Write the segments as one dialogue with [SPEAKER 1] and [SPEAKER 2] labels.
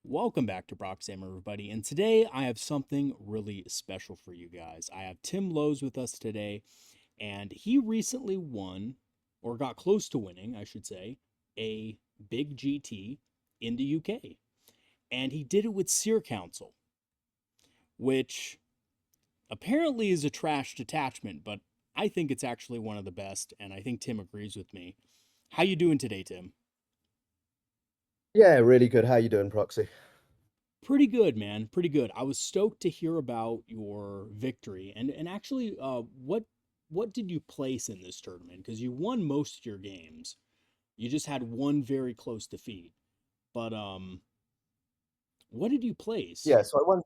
[SPEAKER 1] Welcome back to Proxy, everybody. And today I have something really special for you guys. I have Tim Lowe's with us today, and he recently won, or got close to winning, I should say, a big GT in the UK. And he did it with Seer Council, which apparently is a trash detachment, but I think it's actually one of the best, and I think Tim agrees with me. How you doing today, Tim?
[SPEAKER 2] Yeah, really good. How you doing, Proxy?
[SPEAKER 1] Pretty good, man. Pretty good. I was stoked to hear about your victory. And actually, what did you place in this tournament? Because you won most of your games. You just had one very close defeat. But what did you place?
[SPEAKER 2] Yeah, so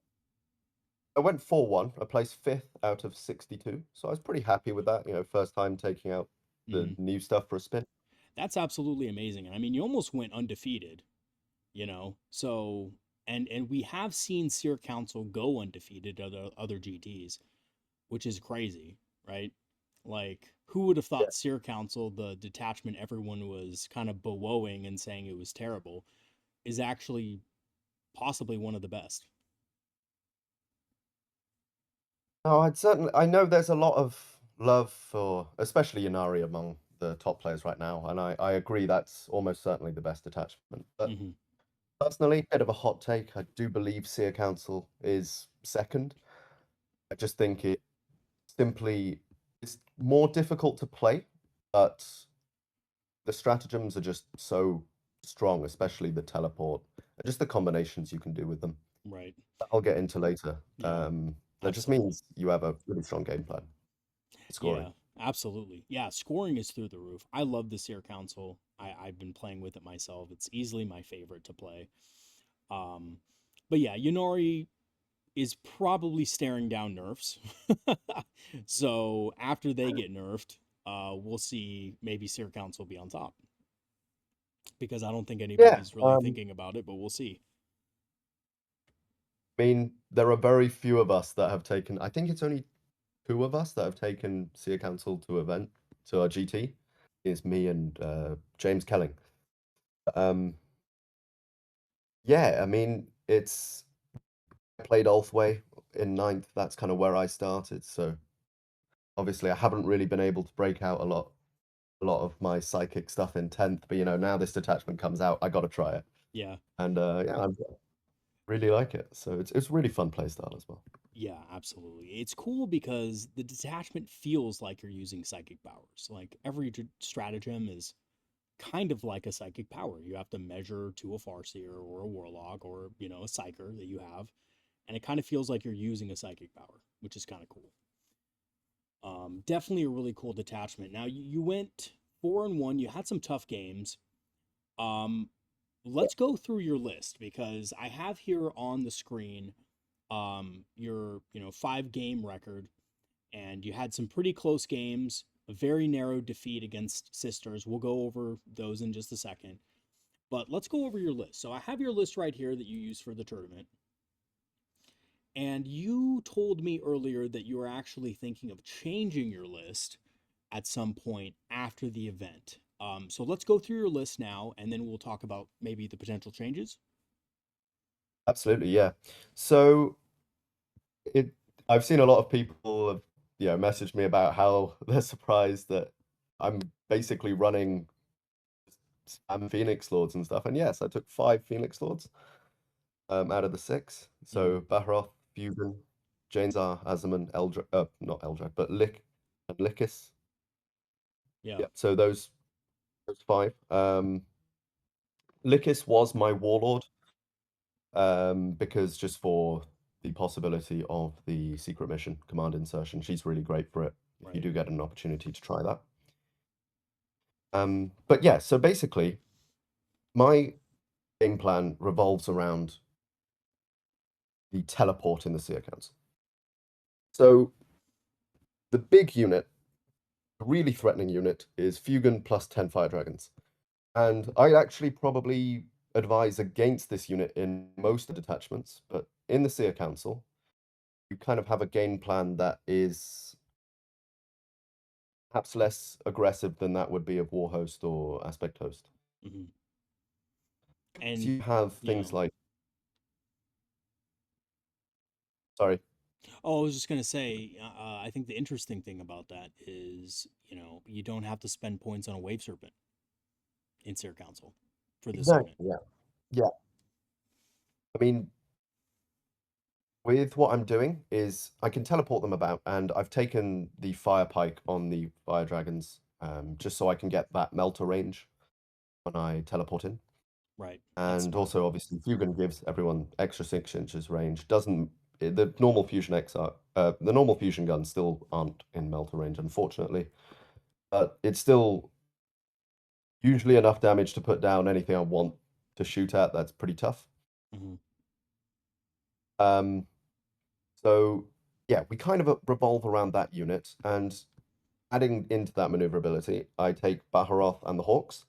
[SPEAKER 2] I went 4-1. I placed fifth out of 62. So I was pretty happy with that. First time taking out the
[SPEAKER 1] Hmm.
[SPEAKER 2] new stuff for a spin.
[SPEAKER 1] That's absolutely amazing. And I mean, you almost went undefeated. So and we have seen Seer Council go undefeated at other GTs, which is crazy, right? Like, who would have
[SPEAKER 2] Yeah.
[SPEAKER 1] thought Seer Council, the detachment everyone was kind of bewoing and saying it was terrible, is actually possibly one of the best?
[SPEAKER 2] No, I know there's a lot of love for especially Ynnari among the top players right now, and I agree that's almost certainly the best attachment. But
[SPEAKER 1] Hmm.
[SPEAKER 2] personally, bit of a hot take. I do believe Seer Council is second. I just think simply it's more difficult to play, but the stratagems are just so strong, especially the teleport, and just the combinations you can do with them.
[SPEAKER 1] Right.
[SPEAKER 2] I'll get into later.
[SPEAKER 1] Yeah,
[SPEAKER 2] That just
[SPEAKER 1] absolutely.
[SPEAKER 2] means you have a really strong game plan. Scoring.
[SPEAKER 1] Yeah, absolutely. Yeah, scoring is through the roof. I love the Seer Council. I've been playing with it myself. It's easily my favorite to play. Um, but yeah, Ynnari is probably staring down nerfs. So after they get nerfed, we'll see maybe Seer Council be on top because I don't think
[SPEAKER 2] Yeah,
[SPEAKER 1] anybody's really thinking about it, but we'll see.
[SPEAKER 2] I mean, there are very few of us that have taken. I think it's only two of us that have taken Seer Council to our GT. It's me and James Kelling. Um, yeah, I mean, it's I played Ulthway in ninth. That's kind of where I started. So obviously, I haven't really been able to break out a lot of my psychic stuff in 10th, but now this detachment comes out, I got to try it.
[SPEAKER 1] Yeah,
[SPEAKER 2] And yeah, I really like it. So it's really fun play style as well.
[SPEAKER 1] yeah, absolutely. It's cool because the detachment feels like you're using psychic powers. Like every stratagem is kind of like a psychic power. You have to measure to a Farseer or a Warlock or, a Psyker that you have, and it kind of feels like you're using a psychic power, which is kind of cool. Definitely a really cool detachment. Now you went 4-1. You had some tough games. Um, let's go through your list because I have here on the screen your 5 game record, and you had some pretty close games. A very narrow defeat against Sisters. We'll go over those in just a second. But let's go over your list. So I have your list right here that you used for the tournament. And you told me earlier that you were actually thinking of changing your list at some point after the event. So let's go through your list now, and then we'll talk about maybe the potential changes.
[SPEAKER 2] Absolutely, yeah. So it I've seen a lot of people have messaged me about how they're surprised that I'm basically running spam Phoenix Lords and stuff. And yes, I took 5 Phoenix Lords out of the 6.
[SPEAKER 1] Hmm.
[SPEAKER 2] So Baharoth, Fugan, Janezar, Azaman, Eldra not Eldra, but and Lycus.
[SPEAKER 1] Yeah.
[SPEAKER 2] Yeah, so those 5. Lycus was my warlord, because just for the possibility of the secret mission command insertion, she's really great for it if you
[SPEAKER 1] Right.
[SPEAKER 2] do get an opportunity to try that. But yeah, so basically, my game plan revolves around the teleport in the Seer Council. So the big unit, the really threatening unit, is Fugan plus 10 Fire Dragons. And I actually probably advise against this unit in most detachments, but in the Seer Council, you kind of have a game plan that is perhaps less aggressive than that would be of Warhost or Aspect Host.
[SPEAKER 1] Hmm.
[SPEAKER 2] So
[SPEAKER 1] And
[SPEAKER 2] you have
[SPEAKER 1] yeah,
[SPEAKER 2] things like Sorry.
[SPEAKER 1] Oh, I was just gonna say, I think the interesting thing about that is, you don't have to spend points on a wave serpent in Seer Council for this unit.
[SPEAKER 2] Exactly. Yeah. Yeah. I mean, with what I'm doing is I can teleport them about, and I've taken the fire pike on the fire dragons, just so I can get that melter range when I teleport in.
[SPEAKER 1] Right. That's
[SPEAKER 2] And
[SPEAKER 1] smart.
[SPEAKER 2] also, obviously, Fugan gives everyone extra 6 inches range. Doesn't the normal fusion the normal fusion guns still aren't in melter range, unfortunately. But it's still usually enough damage to put down anything I want to shoot at. That's pretty tough.
[SPEAKER 1] Hmm.
[SPEAKER 2] Um, so yeah, we kind of revolve around that unit, and adding into that maneuverability, I take Baharoth and the Hawks,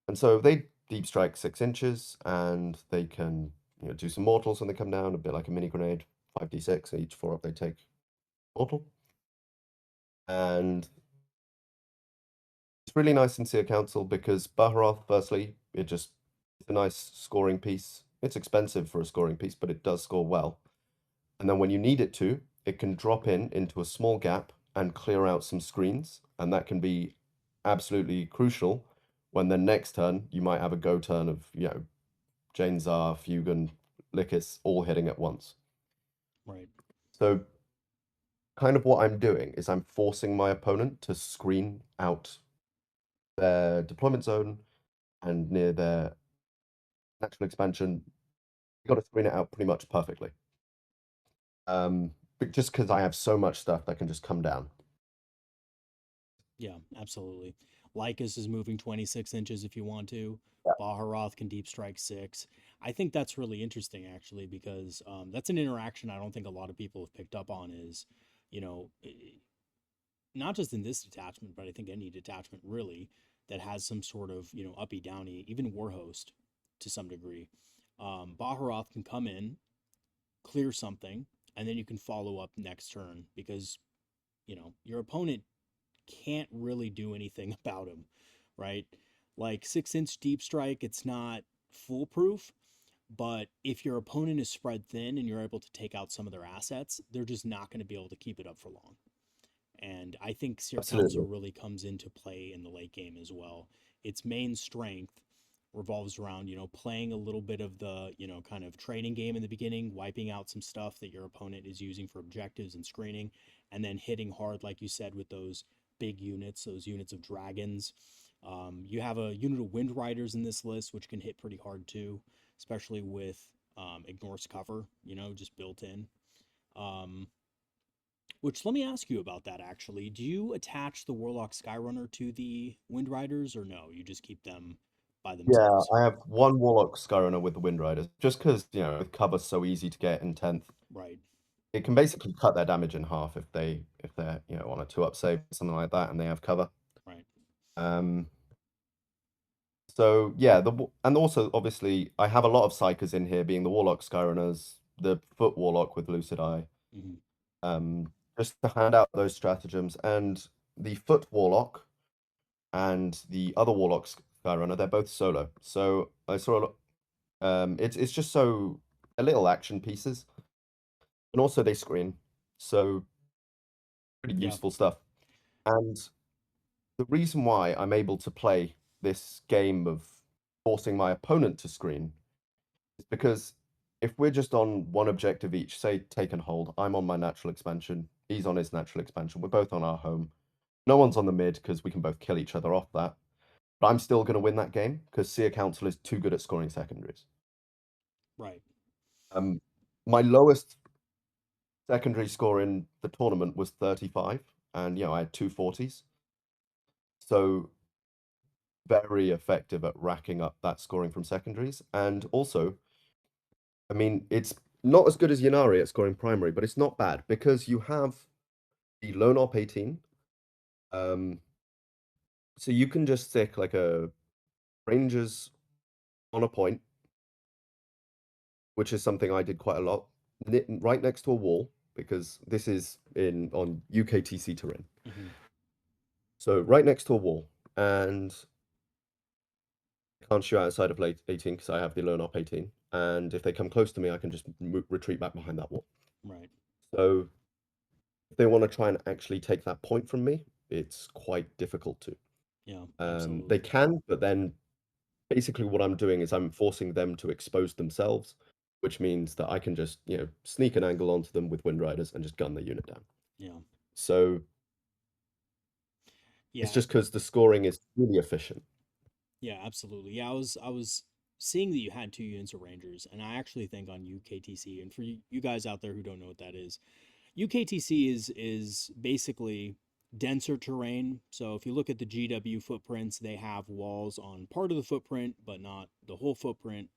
[SPEAKER 2] and so they deep strike 6 inches, and they can do some mortals when they come down, a bit like a mini grenade, 5d6 each 4 up. They take mortal, and it's really nice in Seer Council because Baharoth, firstly, it's a nice scoring piece. It's expensive for a scoring piece, but it does score well. And then when you need it to, it can drop into a small gap and clear out some screens. And that can be absolutely crucial when the next turn you might have a go turn of, Jane Zar, Fugan, Lycus all hitting at once.
[SPEAKER 1] Right.
[SPEAKER 2] So kind of what I'm doing is I'm forcing my opponent to screen out their deployment zone and near their natural expansion. You got to screen it out pretty much perfectly. But just because I have so much stuff that can just come down.
[SPEAKER 1] Yeah, absolutely. Lycus is moving 26 inches if you want to.
[SPEAKER 2] Yeah.
[SPEAKER 1] Baharoth can deep strike 6. I think that's really interesting, actually, because that's an interaction I don't think a lot of people have picked up on is, you know, not just in this detachment, but I think any detachment really that has some sort of, uppy downy, even Warhost to some degree. Baharoth can come in, clear something, and then you can follow up next turn because, your opponent can't really do anything about him, right? Like 6 inch deep strike, it's not foolproof, but if your opponent is spread thin and you're able to take out some of their assets, they're just not going to be able to keep it up for long. And I think Seer Council
[SPEAKER 2] Absolutely.
[SPEAKER 1] really comes into play in the late game as well. Its main strength revolves around, playing a little bit of the, kind of trading game in the beginning, wiping out some stuff that your opponent is using for objectives and screening, and then hitting hard, like you said, with those big units, those units of dragons. You have a unit of Wind Riders in this list, which can hit pretty hard too, especially with Ignores Cover, just built in. Um, which let me ask you about that actually. Do you attach the Warlock Skyrunner to the Wind Riders or no? You just keep them by
[SPEAKER 2] Yeah,
[SPEAKER 1] themselves?
[SPEAKER 2] I have one Warlock Skyrunner with the Wind Riders, just because, with cover's so easy to get in 10th.
[SPEAKER 1] Right,
[SPEAKER 2] It can basically cut their damage in half if they're, on a 2-up save, something like that, and they have cover.
[SPEAKER 1] right.
[SPEAKER 2] Um, so yeah, and also obviously I have a lot of psychers in here, being the Warlock Skyrunners, the Foot Warlock with Lucid Eye,
[SPEAKER 1] Hmm.
[SPEAKER 2] just to hand out those stratagems, and the Foot Warlock and the other Warlock Skyrunner, they're both solo. So I saw it's just so a little action pieces, and also they screen, so pretty
[SPEAKER 1] Yeah,
[SPEAKER 2] useful stuff. And the reason why I'm able to play this game of forcing my opponent to screen is because if we're just on one objective each, say take and hold, I'm on my natural expansion, he's on his natural expansion, we're both on our home. No one's on the mid because we can both kill each other off that. But I'm still going to win that game because Seer Council is too good at scoring secondaries.
[SPEAKER 1] right.
[SPEAKER 2] Um, my lowest secondary score in the tournament was 35, and I had 240s. So very effective at racking up that scoring from secondaries. And also, I mean, it's not as good as Ynnari at scoring primary, but it's not bad because you have the lone op 18. Um, so you can just stick like a Rangers on a point, which is something I did quite a lot, right next to a wall because this is in on UKTC terrain.
[SPEAKER 1] Hmm.
[SPEAKER 2] So right next to a wall, and I can't shoot outside of late 18 because I have the lone op 18. And if they come close to me, I can just retreat back behind that wall.
[SPEAKER 1] Right.
[SPEAKER 2] So if they want to try and actually take that point from me, it's quite difficult to.
[SPEAKER 1] Yeah,
[SPEAKER 2] They
[SPEAKER 1] absolutely.
[SPEAKER 2] can, but then basically what I'm doing is I'm forcing them to expose themselves, which means that I can just, sneak an angle onto them with Wind Riders and just gun the unit down.
[SPEAKER 1] Yeah.
[SPEAKER 2] So it's
[SPEAKER 1] Yeah.
[SPEAKER 2] just because the scoring is really efficient.
[SPEAKER 1] Yeah, absolutely. Yeah, I was seeing that you had two units of Rangers, and I actually think on UKTC, and for you guys out there who don't know what that is, UKTC is basically denser terrain. So if you look at the GW footprints, they have walls on part of the footprint, but not the whole footprint.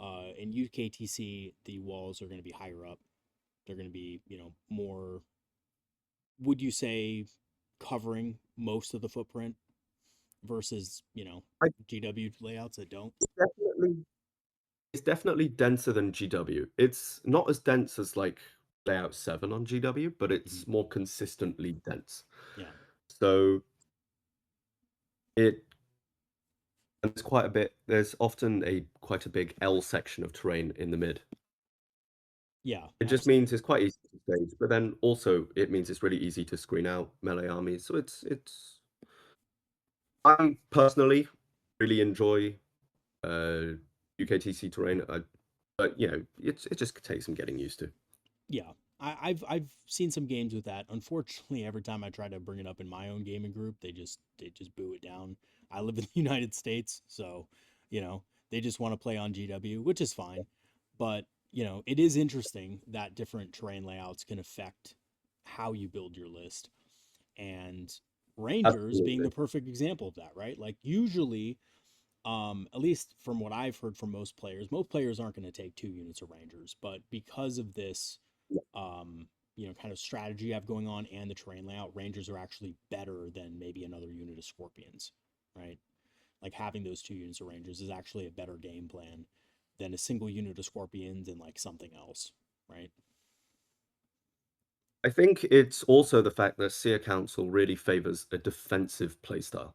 [SPEAKER 1] In UKTC, the walls are going to be higher up. They're going to be, more, would you say, covering most of the footprint versus,
[SPEAKER 2] I
[SPEAKER 1] GW layouts that don't?
[SPEAKER 2] definitely It's definitely denser than GW. It's not as dense as like layout 7 on GW, but
[SPEAKER 1] Mhm.
[SPEAKER 2] it's more consistently dense.
[SPEAKER 1] Yeah.
[SPEAKER 2] So it and there's often a quite a big L section of terrain in the mid.
[SPEAKER 1] Yeah,
[SPEAKER 2] It just means
[SPEAKER 1] absolutely.
[SPEAKER 2] it's quite easy to stage, but then also it means it's really easy to screen out melee armies. So it's I personally really enjoy uh UKTC terrain. But it just takes some getting used to.
[SPEAKER 1] Yeah. I've seen some games with that. Unfortunately, every time I try to bring it up in my own gaming group, they just boo it down. I live in the United States, so you know, they just want to play on GW, which is fine. But, it is interesting that different terrain layouts can affect how you build your list. And Rangers being the
[SPEAKER 2] Absolutely.
[SPEAKER 1] perfect example of that, right? Like usually, at least from what I've heard from most players aren't going to take two units of Rangers, but because of this um, kind of strategy you have going on and the terrain layout, Rangers are actually better than maybe another unit of Scorpions, right? Like having those two units of Rangers is actually a better game plan than a single unit of Scorpions and like something else, right?
[SPEAKER 2] I think it's also the fact that Seer Council really favors a defensive playstyle.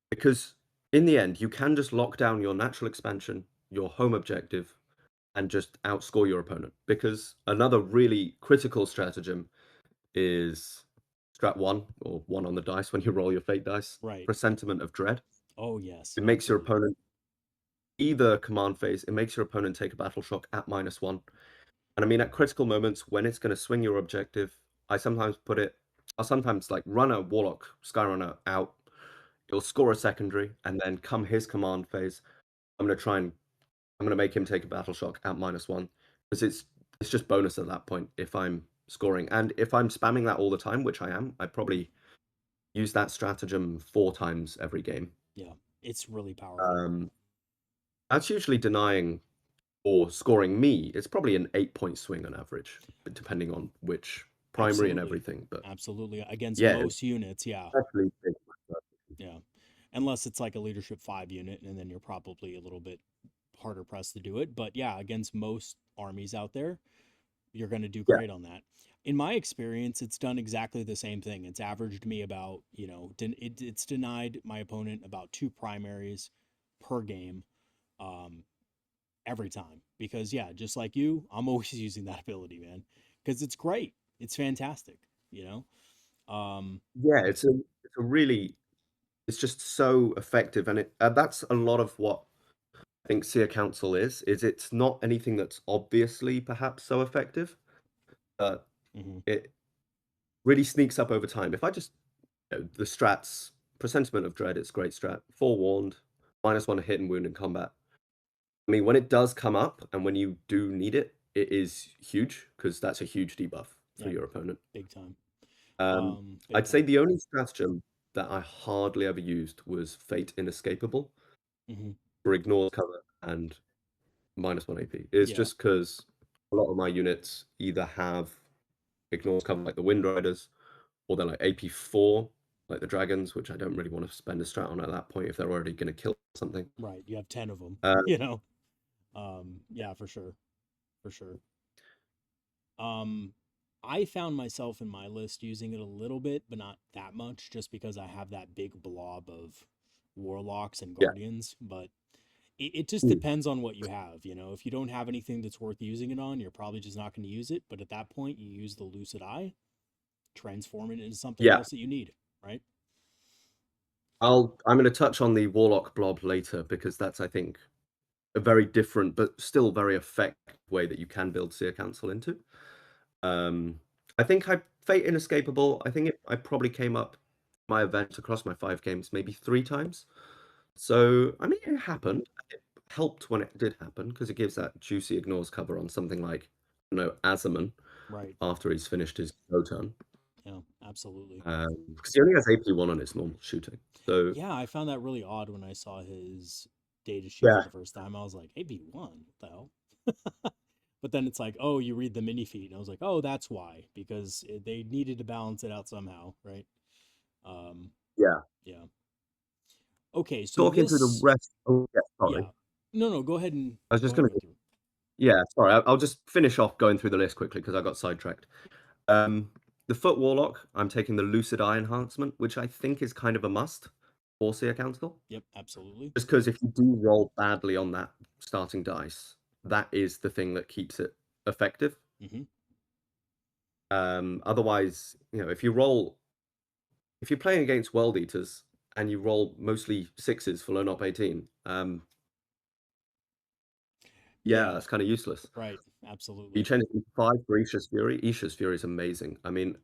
[SPEAKER 2] Because in the end, you can just lock down your natural expansion, your home objective, and just outscore your opponent. Because another really critical stratagem is strat one, or one on the dice when you roll your fate dice,
[SPEAKER 1] Right.
[SPEAKER 2] presentiment of dread.
[SPEAKER 1] Oh yes,
[SPEAKER 2] It makes your
[SPEAKER 1] absolutely.
[SPEAKER 2] opponent either command phase, it makes your opponent take a battle shock at -1. And I mean, at critical moments when it's going to swing your objective, I sometimes put it, I'll sometimes like run a Warlock Skyrunner out. He'll score a secondary, and then come his command phase, I'm going to make him take a battle shock at -1 because it's just bonus at that point if I'm scoring. And if I'm spamming that all the time, which I am, I probably use that stratagem 4 times every game.
[SPEAKER 1] Yeah, it's really powerful.
[SPEAKER 2] Um, that's usually denying or scoring me. It's probably an 8-point swing on average, but depending on which primary and
[SPEAKER 1] Absolutely.
[SPEAKER 2] everything. But
[SPEAKER 1] Absolutely. Against
[SPEAKER 2] yeah,
[SPEAKER 1] most units, yeah.
[SPEAKER 2] especially
[SPEAKER 1] Yeah. Unless it's like a leadership 5 unit, and then you're probably a little bit harder pressed to do it. But yeah, against most armies out there, you're going to do
[SPEAKER 2] yeah,
[SPEAKER 1] great on that. In my experience, it's done exactly the same thing. It's averaged me about, it's denied my opponent about two primaries per game, um, every time. Because, yeah, just like you, I'm always using that ability, man. Because it's great. It's fantastic, you know? Um,
[SPEAKER 2] yeah. It's a really it's just so effective, and that's a lot of what I think Seer Council is it's not anything that's obviously perhaps so effective, but
[SPEAKER 1] mhm.
[SPEAKER 2] it really sneaks up over time. If I just the strats, presentiment of dread, it's great strat. Forewarned, -1 hit and wound in combat. I mean, when it does come up and when you do need it, it is huge because that's a huge debuff for
[SPEAKER 1] Yeah,
[SPEAKER 2] your opponent.
[SPEAKER 1] big time. Big
[SPEAKER 2] I'd say
[SPEAKER 1] time.
[SPEAKER 2] the only stratagem that I hardly ever used was Fate Inescapable
[SPEAKER 1] Hmm.
[SPEAKER 2] for ignore cover and -1 AP. It's
[SPEAKER 1] Yeah,
[SPEAKER 2] just because a lot of my units either have ignores cover like the Wind Riders, or they're like AP4, like the dragons, which I don't really want to spend a strat on at that point if they're already going to kill something.
[SPEAKER 1] right. You have 10 of them,
[SPEAKER 2] Uh,
[SPEAKER 1] you know? Yeah, for sure. For sure. Um, I found myself in my list using it a little bit, but not that much, just because I have that big blob of warlocks and
[SPEAKER 2] yeah,
[SPEAKER 1] guardians. But It just
[SPEAKER 2] Mm.
[SPEAKER 1] depends on what you have. You know, if you don't have anything that's worth using it on, you're probably just not going to use it. But at that point, you use the lucid eye, transform it into something
[SPEAKER 2] Yeah,
[SPEAKER 1] else that you need, right?
[SPEAKER 2] I'm going to touch on the Warlock blob later because that's, I think, a very different but still very effective way that you can build Seer Council into. Um, I think Fate Inescapable, I probably came up my event across my 5 games maybe 3 times. So, I mean, it happened. It helped when it did happen because it gives that juicy ignores cover on something like, Azaman
[SPEAKER 1] Right.
[SPEAKER 2] after he's finished his go turn.
[SPEAKER 1] Yeah, absolutely.
[SPEAKER 2] Because he only has AP1 on his normal shooting. So,
[SPEAKER 1] Yeah, I found that really odd when I saw his data sheet for
[SPEAKER 2] yeah,
[SPEAKER 1] the first time. I was like, AB1, what the hell? But then it's like, oh, you read the mini feed, and I was like, oh, that's why, because they needed to balance it out somehow, right? Um,
[SPEAKER 2] yeah.
[SPEAKER 1] yeah. Okay, so
[SPEAKER 2] Talking through the
[SPEAKER 1] this,
[SPEAKER 2] rest. Oh, yeah, sorry.
[SPEAKER 1] yeah. No,
[SPEAKER 2] I was
[SPEAKER 1] go
[SPEAKER 2] just
[SPEAKER 1] ahead and
[SPEAKER 2] going
[SPEAKER 1] go
[SPEAKER 2] to.
[SPEAKER 1] through.
[SPEAKER 2] Yeah, sorry. I'll just finish off going through the list quickly because I got sidetracked. The Foot Warlock, I'm taking the Lucid Eye enhancement, which I think is kind of a must for Seer Council.
[SPEAKER 1] Yep, absolutely.
[SPEAKER 2] Just because if you do roll badly on that starting dice, that is the thing that keeps it effective.
[SPEAKER 1] Hmm.
[SPEAKER 2] Otherwise, if you're playing against World Eaters and you roll mostly sixes for low op 18, yeah,
[SPEAKER 1] Yeah,
[SPEAKER 2] that's kind of useless.
[SPEAKER 1] right,
[SPEAKER 2] You
[SPEAKER 1] absolutely.
[SPEAKER 2] change it to 5 for Isha's Fury. Isha's Fury is amazing. I mean,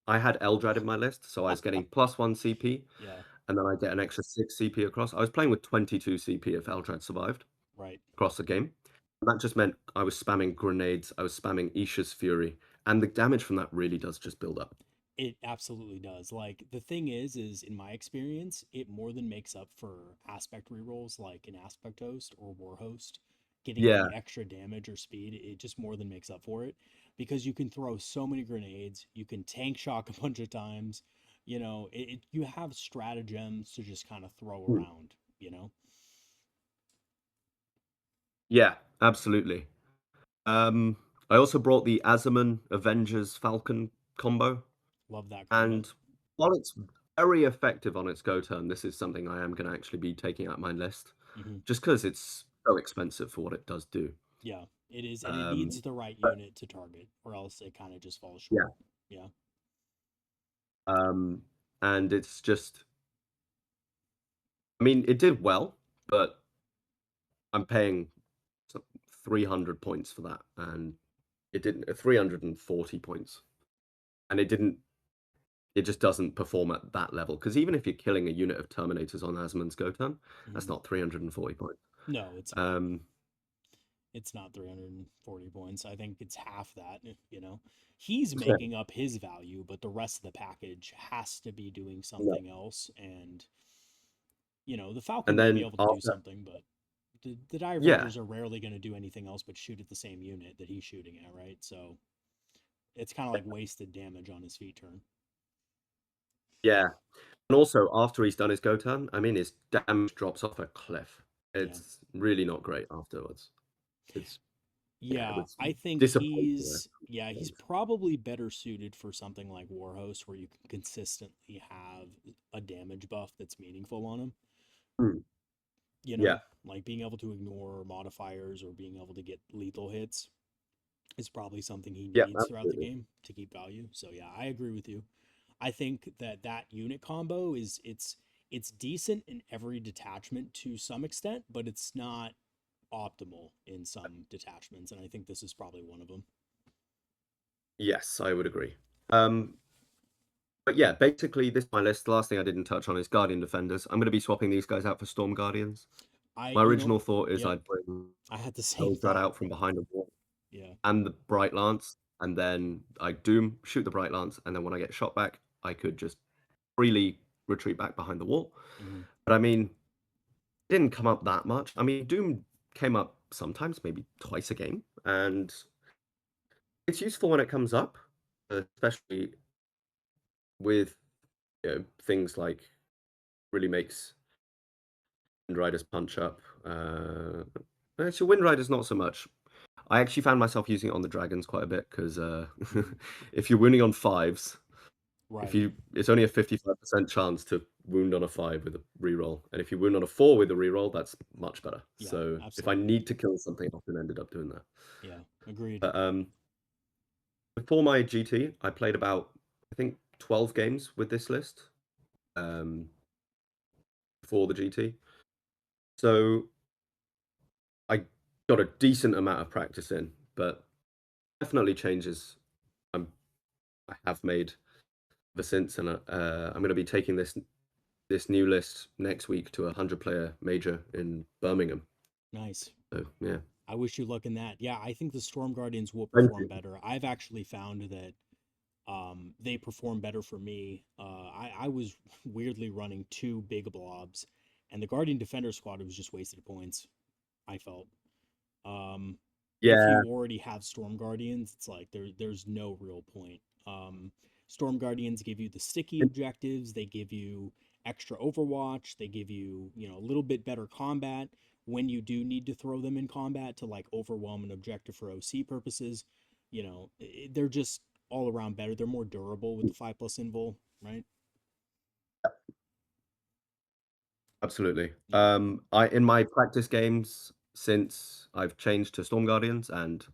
[SPEAKER 2] I had Eldrad in my list, so I was getting +1 CP,
[SPEAKER 1] Yeah,
[SPEAKER 2] and then I get an extra 6 CP across. I was playing with 22 CP if Eldrad survived
[SPEAKER 1] right.
[SPEAKER 2] across the game. That just meant I was spamming grenades, I was spamming Isha's Fury, and the damage from that really does just build up.
[SPEAKER 1] It absolutely does. Like the thing is in my experience, it more than makes up for aspect rerolls like an aspect host or war host. Getting
[SPEAKER 2] Yeah,
[SPEAKER 1] the extra damage or speed, it just more than makes up for it because you can throw so many grenades, you can tank shock a bunch of times. You know, you have stratagems to just kind of throw
[SPEAKER 2] mm,
[SPEAKER 1] around. You know,
[SPEAKER 2] yeah, absolutely. I also brought the Azaman Avengers Falcon combo,
[SPEAKER 1] love that combo.
[SPEAKER 2] and while it's very effective on its go turn, this is something I am going to actually be taking out my list,
[SPEAKER 1] Hmm.
[SPEAKER 2] just because it's so expensive for what it does do.
[SPEAKER 1] Yeah, it is, and it
[SPEAKER 2] Um,
[SPEAKER 1] needs the right
[SPEAKER 2] but
[SPEAKER 1] unit to target, or else it kind of just falls
[SPEAKER 2] yeah,
[SPEAKER 1] short. Yeah.
[SPEAKER 2] um, and it's just, I mean, it did well, but I'm paying 300 points for that, and it didn't 340 points, and it just doesn't perform at that level. Because even if you're killing a unit of Terminators on Asmon's go turn, that's
[SPEAKER 1] Hmm.
[SPEAKER 2] not 340 points.
[SPEAKER 1] No, it's not.
[SPEAKER 2] Um,
[SPEAKER 1] It's not 340 points. I think it's half that, you know. He's making up his value, but the rest of the package has to be doing
[SPEAKER 2] no.
[SPEAKER 1] something else. And, you know, the Falcon
[SPEAKER 2] And
[SPEAKER 1] may be
[SPEAKER 2] then
[SPEAKER 1] able to do
[SPEAKER 2] after,
[SPEAKER 1] something, but the Dire
[SPEAKER 2] yeah,
[SPEAKER 1] Avengers are rarely going to do anything else but shoot at the same unit that he's shooting at, right? So it's kind of like wasted damage on his feet turn.
[SPEAKER 2] yeah, and also after he's done his go turn, I mean, his damage drops off a cliff.
[SPEAKER 1] Yeah.
[SPEAKER 2] It's really not great afterwards. It's yeah, it
[SPEAKER 1] Yeah,
[SPEAKER 2] was
[SPEAKER 1] I think
[SPEAKER 2] disappointing. There.
[SPEAKER 1] he's probably better suited for something like Warhost where you can consistently have a damage buff that's meaningful on him.
[SPEAKER 2] Mm,
[SPEAKER 1] You
[SPEAKER 2] yeah,
[SPEAKER 1] know, like being able to ignore modifiers or being able to get lethal hits is probably something he
[SPEAKER 2] yeah,
[SPEAKER 1] needs throughout the
[SPEAKER 2] absolutely.
[SPEAKER 1] game to keep value. So yeah, I agree with you. I think that that unit combo is it's decent in every detachment to some extent, but it's not optimal in some detachments, and I think this is probably one of them.
[SPEAKER 2] Yes, I would agree. Um, but yeah, basically, this is my list. The last thing I didn't touch on is Guardian Defenders. I'm going to be swapping these guys out for Storm Guardians. My
[SPEAKER 1] You know,
[SPEAKER 2] original thought is
[SPEAKER 1] yep,
[SPEAKER 2] I'd bring
[SPEAKER 1] I had the same
[SPEAKER 2] Eldrad
[SPEAKER 1] thought.
[SPEAKER 2] out from behind a wall
[SPEAKER 1] Yeah.
[SPEAKER 2] and the Bright Lance, and then I Doom, shoot the Bright Lance, and then when I get shot back, I could just freely retreat back behind the wall.
[SPEAKER 1] Hmm.
[SPEAKER 2] But I mean, it didn't come up that much. I mean, Doom came up sometimes, maybe twice a game, and it's useful when it comes up, especially with things like really makes Wind Rider's punch up. Actually, Wind Rider's not so much. I actually found myself using it on the dragons quite a bit because
[SPEAKER 1] Hmm.
[SPEAKER 2] if you're winning on fives,
[SPEAKER 1] Right.
[SPEAKER 2] it's only a 55% chance to wound on a 5 with a reroll, and if you wound on a 4 with a reroll, that's much better.
[SPEAKER 1] Yeah,
[SPEAKER 2] So if I
[SPEAKER 1] absolutely.
[SPEAKER 2] need to kill something, I often ended up doing that.
[SPEAKER 1] Yeah, agreed.
[SPEAKER 2] But before my GT, I played about, I think, 12 games with this list um, before the GT. So I got a decent amount of practice in, but definitely changes I have made ever since, and I'm going to be taking this new list next week to a 100-player major in Birmingham.
[SPEAKER 1] Nice.
[SPEAKER 2] So yeah,
[SPEAKER 1] I wish you luck in that. Yeah, I think the Storm Guardians will
[SPEAKER 2] thank
[SPEAKER 1] perform
[SPEAKER 2] you.
[SPEAKER 1] better. I've actually found that they perform better for me. I was weirdly running two big blobs, and the Guardian Defender squad was just wasted points. I felt. Um, if
[SPEAKER 2] Yeah,
[SPEAKER 1] you already have Storm Guardians, it's like there's no real point. Storm Guardians give you the sticky
[SPEAKER 2] and-
[SPEAKER 1] objectives. They give you extra Overwatch. They give you a little bit better combat when you do need to throw them in combat to like overwhelm an objective for OC purposes. They're just all around better. They're more durable with the 5+ invul, right?
[SPEAKER 2] absolutely.
[SPEAKER 1] Yeah.
[SPEAKER 2] I in my practice games since I've changed to Storm Guardians, and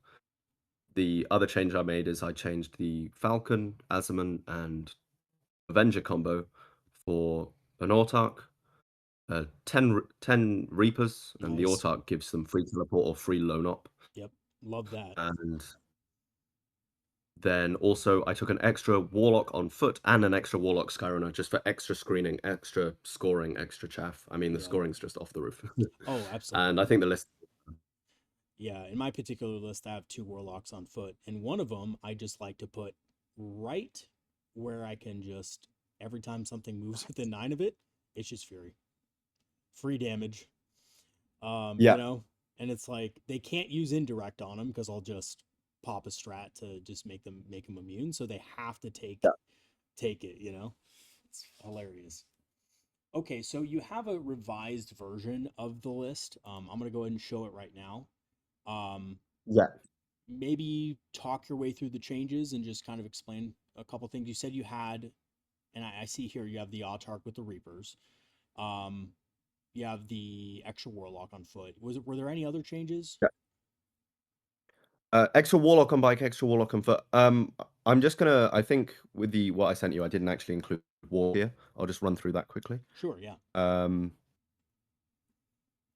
[SPEAKER 2] the other change I made is I changed the Falcon, Aziman, and Avenger combo for an Autarch, 10 Reapers, and the
[SPEAKER 1] Nice.
[SPEAKER 2] Autarch gives them free teleport or free loan up.
[SPEAKER 1] Yep. Love that.
[SPEAKER 2] And then also I took an extra Warlock on foot and an extra Warlock Skyrunner just for extra screening, extra scoring, extra chaff. I mean, the
[SPEAKER 1] Yeah.
[SPEAKER 2] scoring's just off the roof.
[SPEAKER 1] Oh,
[SPEAKER 2] And I
[SPEAKER 1] absolutely.
[SPEAKER 2] think the list,
[SPEAKER 1] Yeah, in my particular list, I have two warlocks on foot, and one of them I just like to put right where I can just every time something moves within 9 of it, it's just fury, free damage.
[SPEAKER 2] yeah,
[SPEAKER 1] And it's like they can't use indirect on them because I'll just pop a strat to just make them immune, so they have to
[SPEAKER 2] yeah,
[SPEAKER 1] take it. It's hilarious. Okay, so you have a revised version of the list. I'm gonna go ahead and show it right now. Um,
[SPEAKER 2] yeah.
[SPEAKER 1] Maybe talk your way through the changes and just kind of explain a couple things. You said you had, and I see here you have the Autarch with the Reapers. Um, you have the extra Warlock on foot. Were there any other changes?
[SPEAKER 2] Extra Warlock on bike, extra Warlock on foot. I'm just gonna. I think with the what I sent you, I didn't actually include War here. I'll just run through that quickly.
[SPEAKER 1] Sure, yeah.
[SPEAKER 2] Um,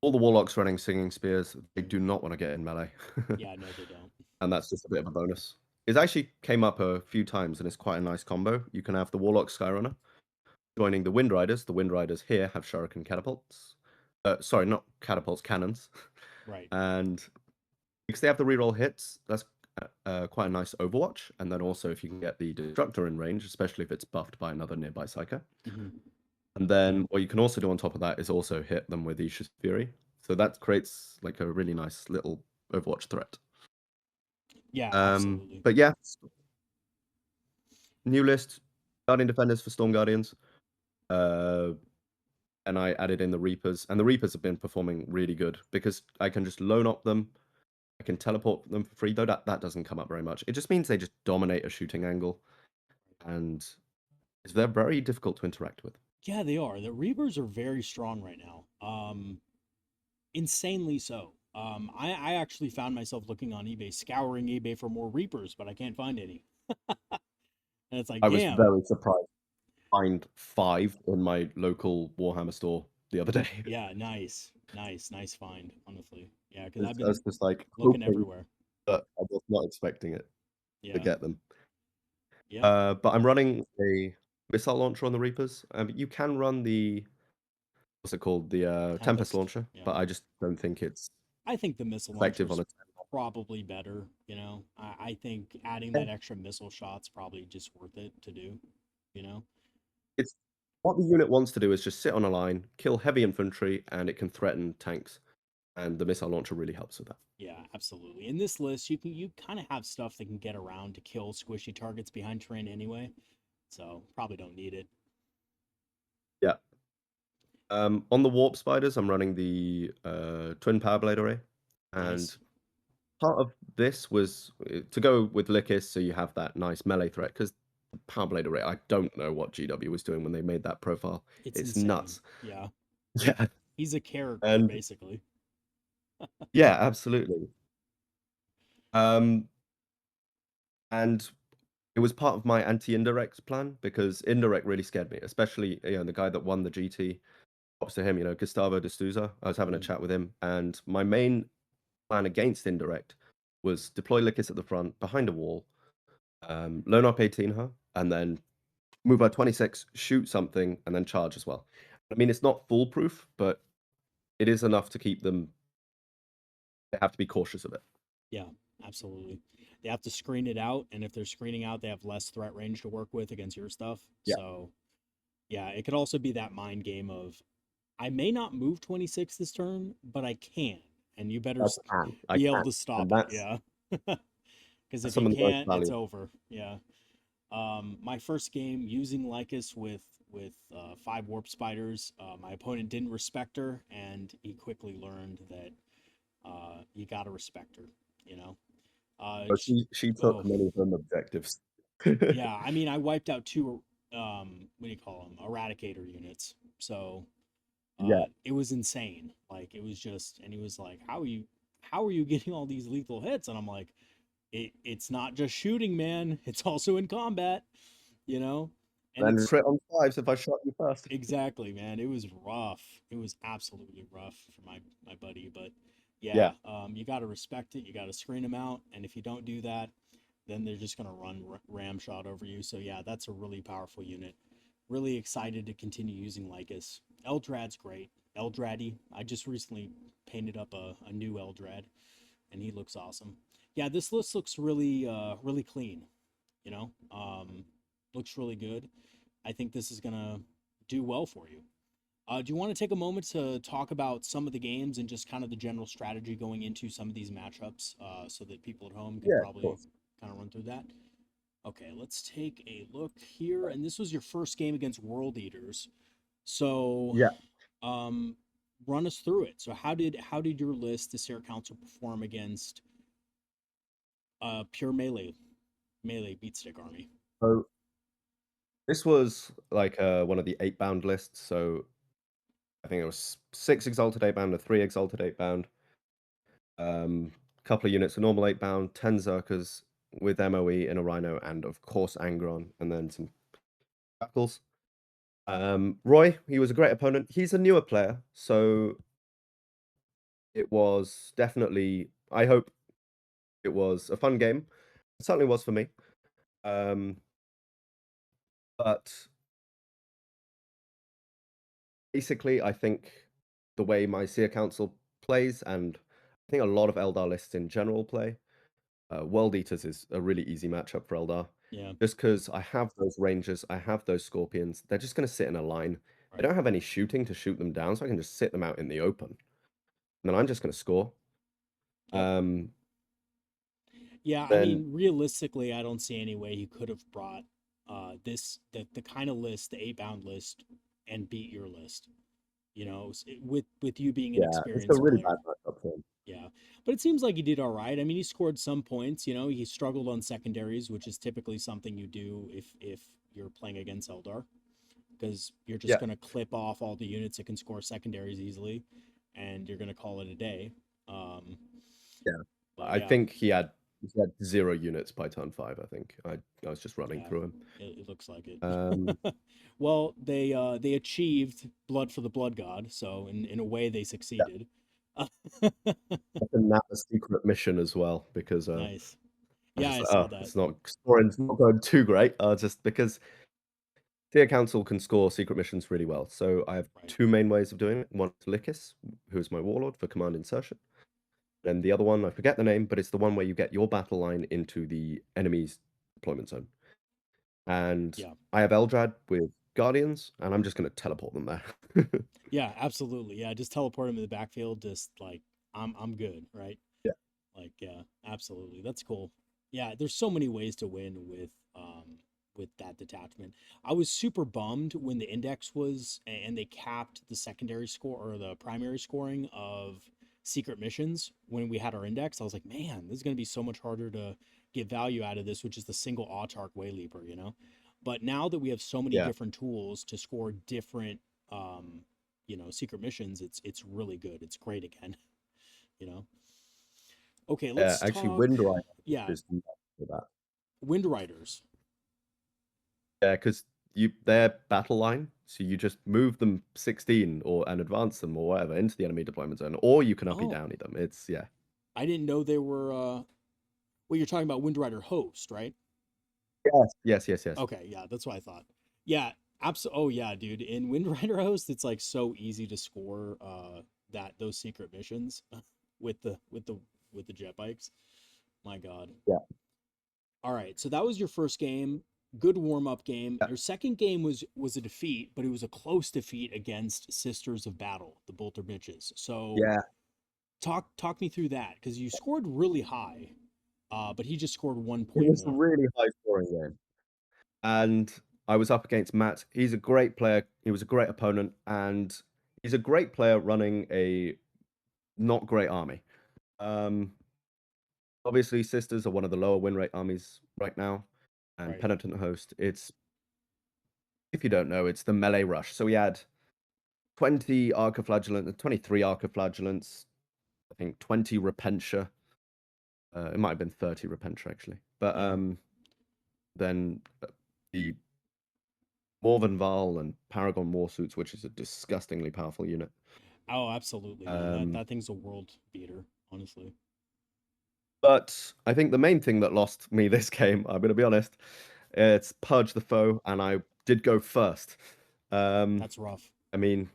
[SPEAKER 2] all the Warlocks running Singing Spears, they do not want to get in melee,
[SPEAKER 1] Yeah, no, they don't.
[SPEAKER 2] and that's just a bit of a bonus. It actually came up a few times, and it's quite a nice combo. You can have the Warlock Skyrunner joining the Wind Riders. The Wind Riders here have Shuriken catapults. Sorry, not catapults, cannons,
[SPEAKER 1] Right.
[SPEAKER 2] and because they have the reroll hits, that's quite a nice Overwatch. And then also if you can get the Destructor in range, especially if it's buffed by another nearby Psyker.
[SPEAKER 1] Hmm.
[SPEAKER 2] And then what you can also do on top of that is also hit them with Isha's Fury. So that creates like a really nice little Overwatch threat.
[SPEAKER 1] Yeah, absolutely.
[SPEAKER 2] But yeah, new list, Guardian Defenders for Storm Guardians. And I added in the Reapers. And the Reapers have been performing really good because I can just loan up them. I can teleport them for free, though that doesn't come up very much. It just means they just dominate a shooting angle. And they're very difficult to interact with.
[SPEAKER 1] Yeah, they are. The Reapers are very strong right now. Insanely so. I actually found myself looking on eBay, scouring eBay for more Reapers, but I can't find any. And it's like,
[SPEAKER 2] I was
[SPEAKER 1] damn.
[SPEAKER 2] very surprised to find 5 in my local Warhammer store the other day.
[SPEAKER 1] Yeah, nice, nice, nice find. Honestly, yeah, because I've
[SPEAKER 2] I was
[SPEAKER 1] been
[SPEAKER 2] just like
[SPEAKER 1] looking
[SPEAKER 2] hoping,
[SPEAKER 1] everywhere.
[SPEAKER 2] but I was not expecting it to
[SPEAKER 1] Yeah,
[SPEAKER 2] get them.
[SPEAKER 1] yeah,
[SPEAKER 2] But I'm running a missile launcher on the Reapers. You can run the what's it called, the Tempest
[SPEAKER 1] Tempest.
[SPEAKER 2] launcher,
[SPEAKER 1] Yeah,
[SPEAKER 2] but I just don't think it's
[SPEAKER 1] I think the missile launcher
[SPEAKER 2] effective
[SPEAKER 1] is
[SPEAKER 2] on a.
[SPEAKER 1] probably better. I think adding
[SPEAKER 2] Yeah.
[SPEAKER 1] that extra missile shot's probably just worth it to do. You know.
[SPEAKER 2] It's what the unit wants to do is just sit on a line, kill heavy infantry, and it can threaten tanks. And the missile launcher really helps with that.
[SPEAKER 1] Yeah, absolutely. In this list, you kind of have stuff that can get around to kill squishy targets behind terrain anyway, so probably don't need it.
[SPEAKER 2] Yeah. On the warp spiders, I'm running the twin power blade array, and
[SPEAKER 1] Nice.
[SPEAKER 2] part of this was to go with Lickis, so you have that nice melee threat because Power Blade Array. I don't know what GW was doing when they made that profile.
[SPEAKER 1] It's
[SPEAKER 2] It's
[SPEAKER 1] insane.
[SPEAKER 2] nuts.
[SPEAKER 1] Yeah.
[SPEAKER 2] Yeah.
[SPEAKER 1] He's a character,
[SPEAKER 2] And
[SPEAKER 1] basically.
[SPEAKER 2] yeah, absolutely. Um, and it was part of my anti-indirect plan because indirect really scared me, especially the guy that won the GT. Props to him, Gustavo de Souza. I was having a
[SPEAKER 1] Mm.
[SPEAKER 2] chat with him, and my main plan against indirect was deploy Lycus at the front, behind a wall, loan up 18 her, and then move her 26, shoot something, and then charge as well. I mean, it's not foolproof, but it is enough to keep them. They have to be cautious of it.
[SPEAKER 1] Yeah, absolutely. They have to screen it out, and if they're screening out, they have less threat range to work with against your stuff.
[SPEAKER 2] Yeah,
[SPEAKER 1] So, yeah, it could also be that mind game of I may not move 26 this turn, but I can, and you better
[SPEAKER 2] I can. I
[SPEAKER 1] be able
[SPEAKER 2] can,
[SPEAKER 1] to stop
[SPEAKER 2] and
[SPEAKER 1] it.
[SPEAKER 2] that's
[SPEAKER 1] Yeah. Because
[SPEAKER 2] that's
[SPEAKER 1] if you
[SPEAKER 2] some of the most
[SPEAKER 1] can't, it's
[SPEAKER 2] valuable.
[SPEAKER 1] over. Yeah. My first game using Lycus with 5 warp spiders, my opponent didn't respect her, and he quickly learned that you gotta respect her. You know.
[SPEAKER 2] But she took
[SPEAKER 1] Oh
[SPEAKER 2] many of them objectives.
[SPEAKER 1] yeah, I mean I wiped out 2 what do you call them, eradicator units. So
[SPEAKER 2] Yeah,
[SPEAKER 1] it was insane. Like it was just, and he was like, how are you getting all these lethal hits? And I'm like, it's not just shooting, man. It's also in combat, you know? And
[SPEAKER 2] and
[SPEAKER 1] it's
[SPEAKER 2] crit on fives if I shot you first.
[SPEAKER 1] exactly, man. It was rough. It was absolutely rough for my buddy, but yeah,
[SPEAKER 2] Yeah,
[SPEAKER 1] you got to respect it. You got to screen them out, and if you don't do that, then they're just going to run ram shot over you. So yeah, that's a really powerful unit. Really excited to continue using Lycus. Eldrad's great. Eldradi. I just recently painted up a new Eldrad, and he looks awesome. Yeah, this list looks really clean. You know, looks really good. I think this is gonna do well for you. Do you want to take a moment to talk about some of the games and just kind of the general strategy going into some of these matchups, so that people at home can
[SPEAKER 2] yeah, of
[SPEAKER 1] probably
[SPEAKER 2] course.
[SPEAKER 1] kind of run through that? Okay, let's take a look here. And this was your first game against World Eaters. So,
[SPEAKER 2] Yeah.
[SPEAKER 1] um, run us through it. So, how did your list, the Seer Council, perform against pure melee beat stick army?
[SPEAKER 2] So this was like one of the 8-bound lists. So I think it was 6 exalted 8-bound and 3 exalted 8-bound. Couple of units of normal 8-bound, 10 Zerkers with MOE in a Rhino, and of course Angron, and then some battles. Roy, he was a great opponent. He's a newer player, so it was definitely. I hope it was a fun game. It certainly was for me. Um, but basically, I think the way my Seer Council plays, and I think a lot of Eldar lists in general play, World Eaters is a really easy matchup for Eldar.
[SPEAKER 1] Yeah,
[SPEAKER 2] Just because I have those Rangers, I have those Scorpions, they're just going to sit in a line. They
[SPEAKER 1] right.
[SPEAKER 2] don't have any shooting to shoot them down, so I can just sit them out in the open. And then I'm just going to score.
[SPEAKER 1] Yep.
[SPEAKER 2] Um,
[SPEAKER 1] Yeah, I
[SPEAKER 2] then,
[SPEAKER 1] mean, realistically, I don't see any way he could have brought the kind of list, the 8 bound list, and beat your list. You know, with you being an
[SPEAKER 2] yeah, it's a
[SPEAKER 1] experienced
[SPEAKER 2] really bad
[SPEAKER 1] player.
[SPEAKER 2] matchup for him.
[SPEAKER 1] Yeah, but it seems like he did all right. I mean, he scored some points. You know, he struggled on secondaries, which is typically something you do if you're playing against Eldar, because you're just
[SPEAKER 2] Yeah,
[SPEAKER 1] going to clip off all the units that can score secondaries easily, and you're going to call it a day. Um,
[SPEAKER 2] yeah.
[SPEAKER 1] but
[SPEAKER 2] I
[SPEAKER 1] yeah,
[SPEAKER 2] think he had 0 units by turn 5, I think. I was just running
[SPEAKER 1] yeah,
[SPEAKER 2] through him.
[SPEAKER 1] it looks like
[SPEAKER 2] Um,
[SPEAKER 1] it. Well, they achieved blood for the blood god, so in a way they
[SPEAKER 2] yeah,
[SPEAKER 1] succeeded.
[SPEAKER 2] and that a secret mission as well because
[SPEAKER 1] Nice.
[SPEAKER 2] I was
[SPEAKER 1] Yeah,
[SPEAKER 2] just
[SPEAKER 1] I
[SPEAKER 2] like,
[SPEAKER 1] saw
[SPEAKER 2] oh,
[SPEAKER 1] that.
[SPEAKER 2] it's not scoring's not going too great. Just because Tier Council can score secret missions really well. So I have
[SPEAKER 1] Right.
[SPEAKER 2] 2 main ways of doing it. One is Lycus, who is my warlord for command insertion. Then the other one, I forget the name, but it's the one where you get your battle line into the enemy's deployment zone. And
[SPEAKER 1] Yeah.
[SPEAKER 2] I have Eldrad with Guardians, and I'm just going to teleport them there.
[SPEAKER 1] Yeah, absolutely. Yeah, just teleport him in the backfield. Just like I'm good, right?
[SPEAKER 2] Yeah,
[SPEAKER 1] Like, yeah, absolutely. That's cool. Yeah, there's so many ways to win with that detachment. I was super bummed when the index was and they capped the secondary score or the primary scoring of secret missions when we had our index. I was like, man, this is going to be so much harder to get value out of this, which is the single autarch way leaper, you know? But now that we have so many
[SPEAKER 2] Yeah.
[SPEAKER 1] different tools to score different, secret missions, it's really good. It's great again, you know? Okay,
[SPEAKER 2] Yeah,
[SPEAKER 1] let's
[SPEAKER 2] actually,
[SPEAKER 1] talk.
[SPEAKER 2] Wind Rider
[SPEAKER 1] Yeah,
[SPEAKER 2] is nuts for that.
[SPEAKER 1] Wind Riders.
[SPEAKER 2] Yeah, because they're battle line, so you just move them 16 or and advance them or whatever into the enemy deployment zone, or you can uppy
[SPEAKER 1] Oh,
[SPEAKER 2] downy them. It's yeah.
[SPEAKER 1] I didn't know they were. Well, you're talking about Wind Rider Host, right?
[SPEAKER 2] Yes, yes, yes, yes.
[SPEAKER 1] Okay, yeah, that's what I thought. Yeah, absolutely. Oh yeah, dude. In Wind Rider Host, it's like so easy to score that those secret missions with the jet bikes. My God.
[SPEAKER 2] Yeah.
[SPEAKER 1] All right, so that was your first game. Good warm up game.
[SPEAKER 2] Yeah.
[SPEAKER 1] Your second game was a defeat, but it was a close defeat against Sisters of Battle, the Bolter bitches. So
[SPEAKER 2] Yeah.
[SPEAKER 1] talk me through that because you scored really high, but he just scored one
[SPEAKER 2] It
[SPEAKER 1] point
[SPEAKER 2] was a
[SPEAKER 1] more.
[SPEAKER 2] really high scoring game. And I was up against Matt. He's a great player. He was a great opponent, and he's a great player running a not great army. Um, Obviously, Sisters are one of the lower win rate armies right now, and
[SPEAKER 1] Right.
[SPEAKER 2] Penitent Host. It's if you don't know, it's the melee rush. So we had 20 Arcoflagellants, 23 Arcoflagellants, I think 20 Repentia. It might have been 30 Repentia actually, but
[SPEAKER 1] Yeah.
[SPEAKER 2] then the Morvenval and Paragon Warsuits, which is a disgustingly powerful unit.
[SPEAKER 1] Oh, absolutely, man. That
[SPEAKER 2] Um,
[SPEAKER 1] that thing's a world beater, honestly.
[SPEAKER 2] but I think the main thing that lost me this game, I'm going to be honest, it's Purge the Foe, and I did go first. Um,
[SPEAKER 1] That's rough.
[SPEAKER 2] I mean,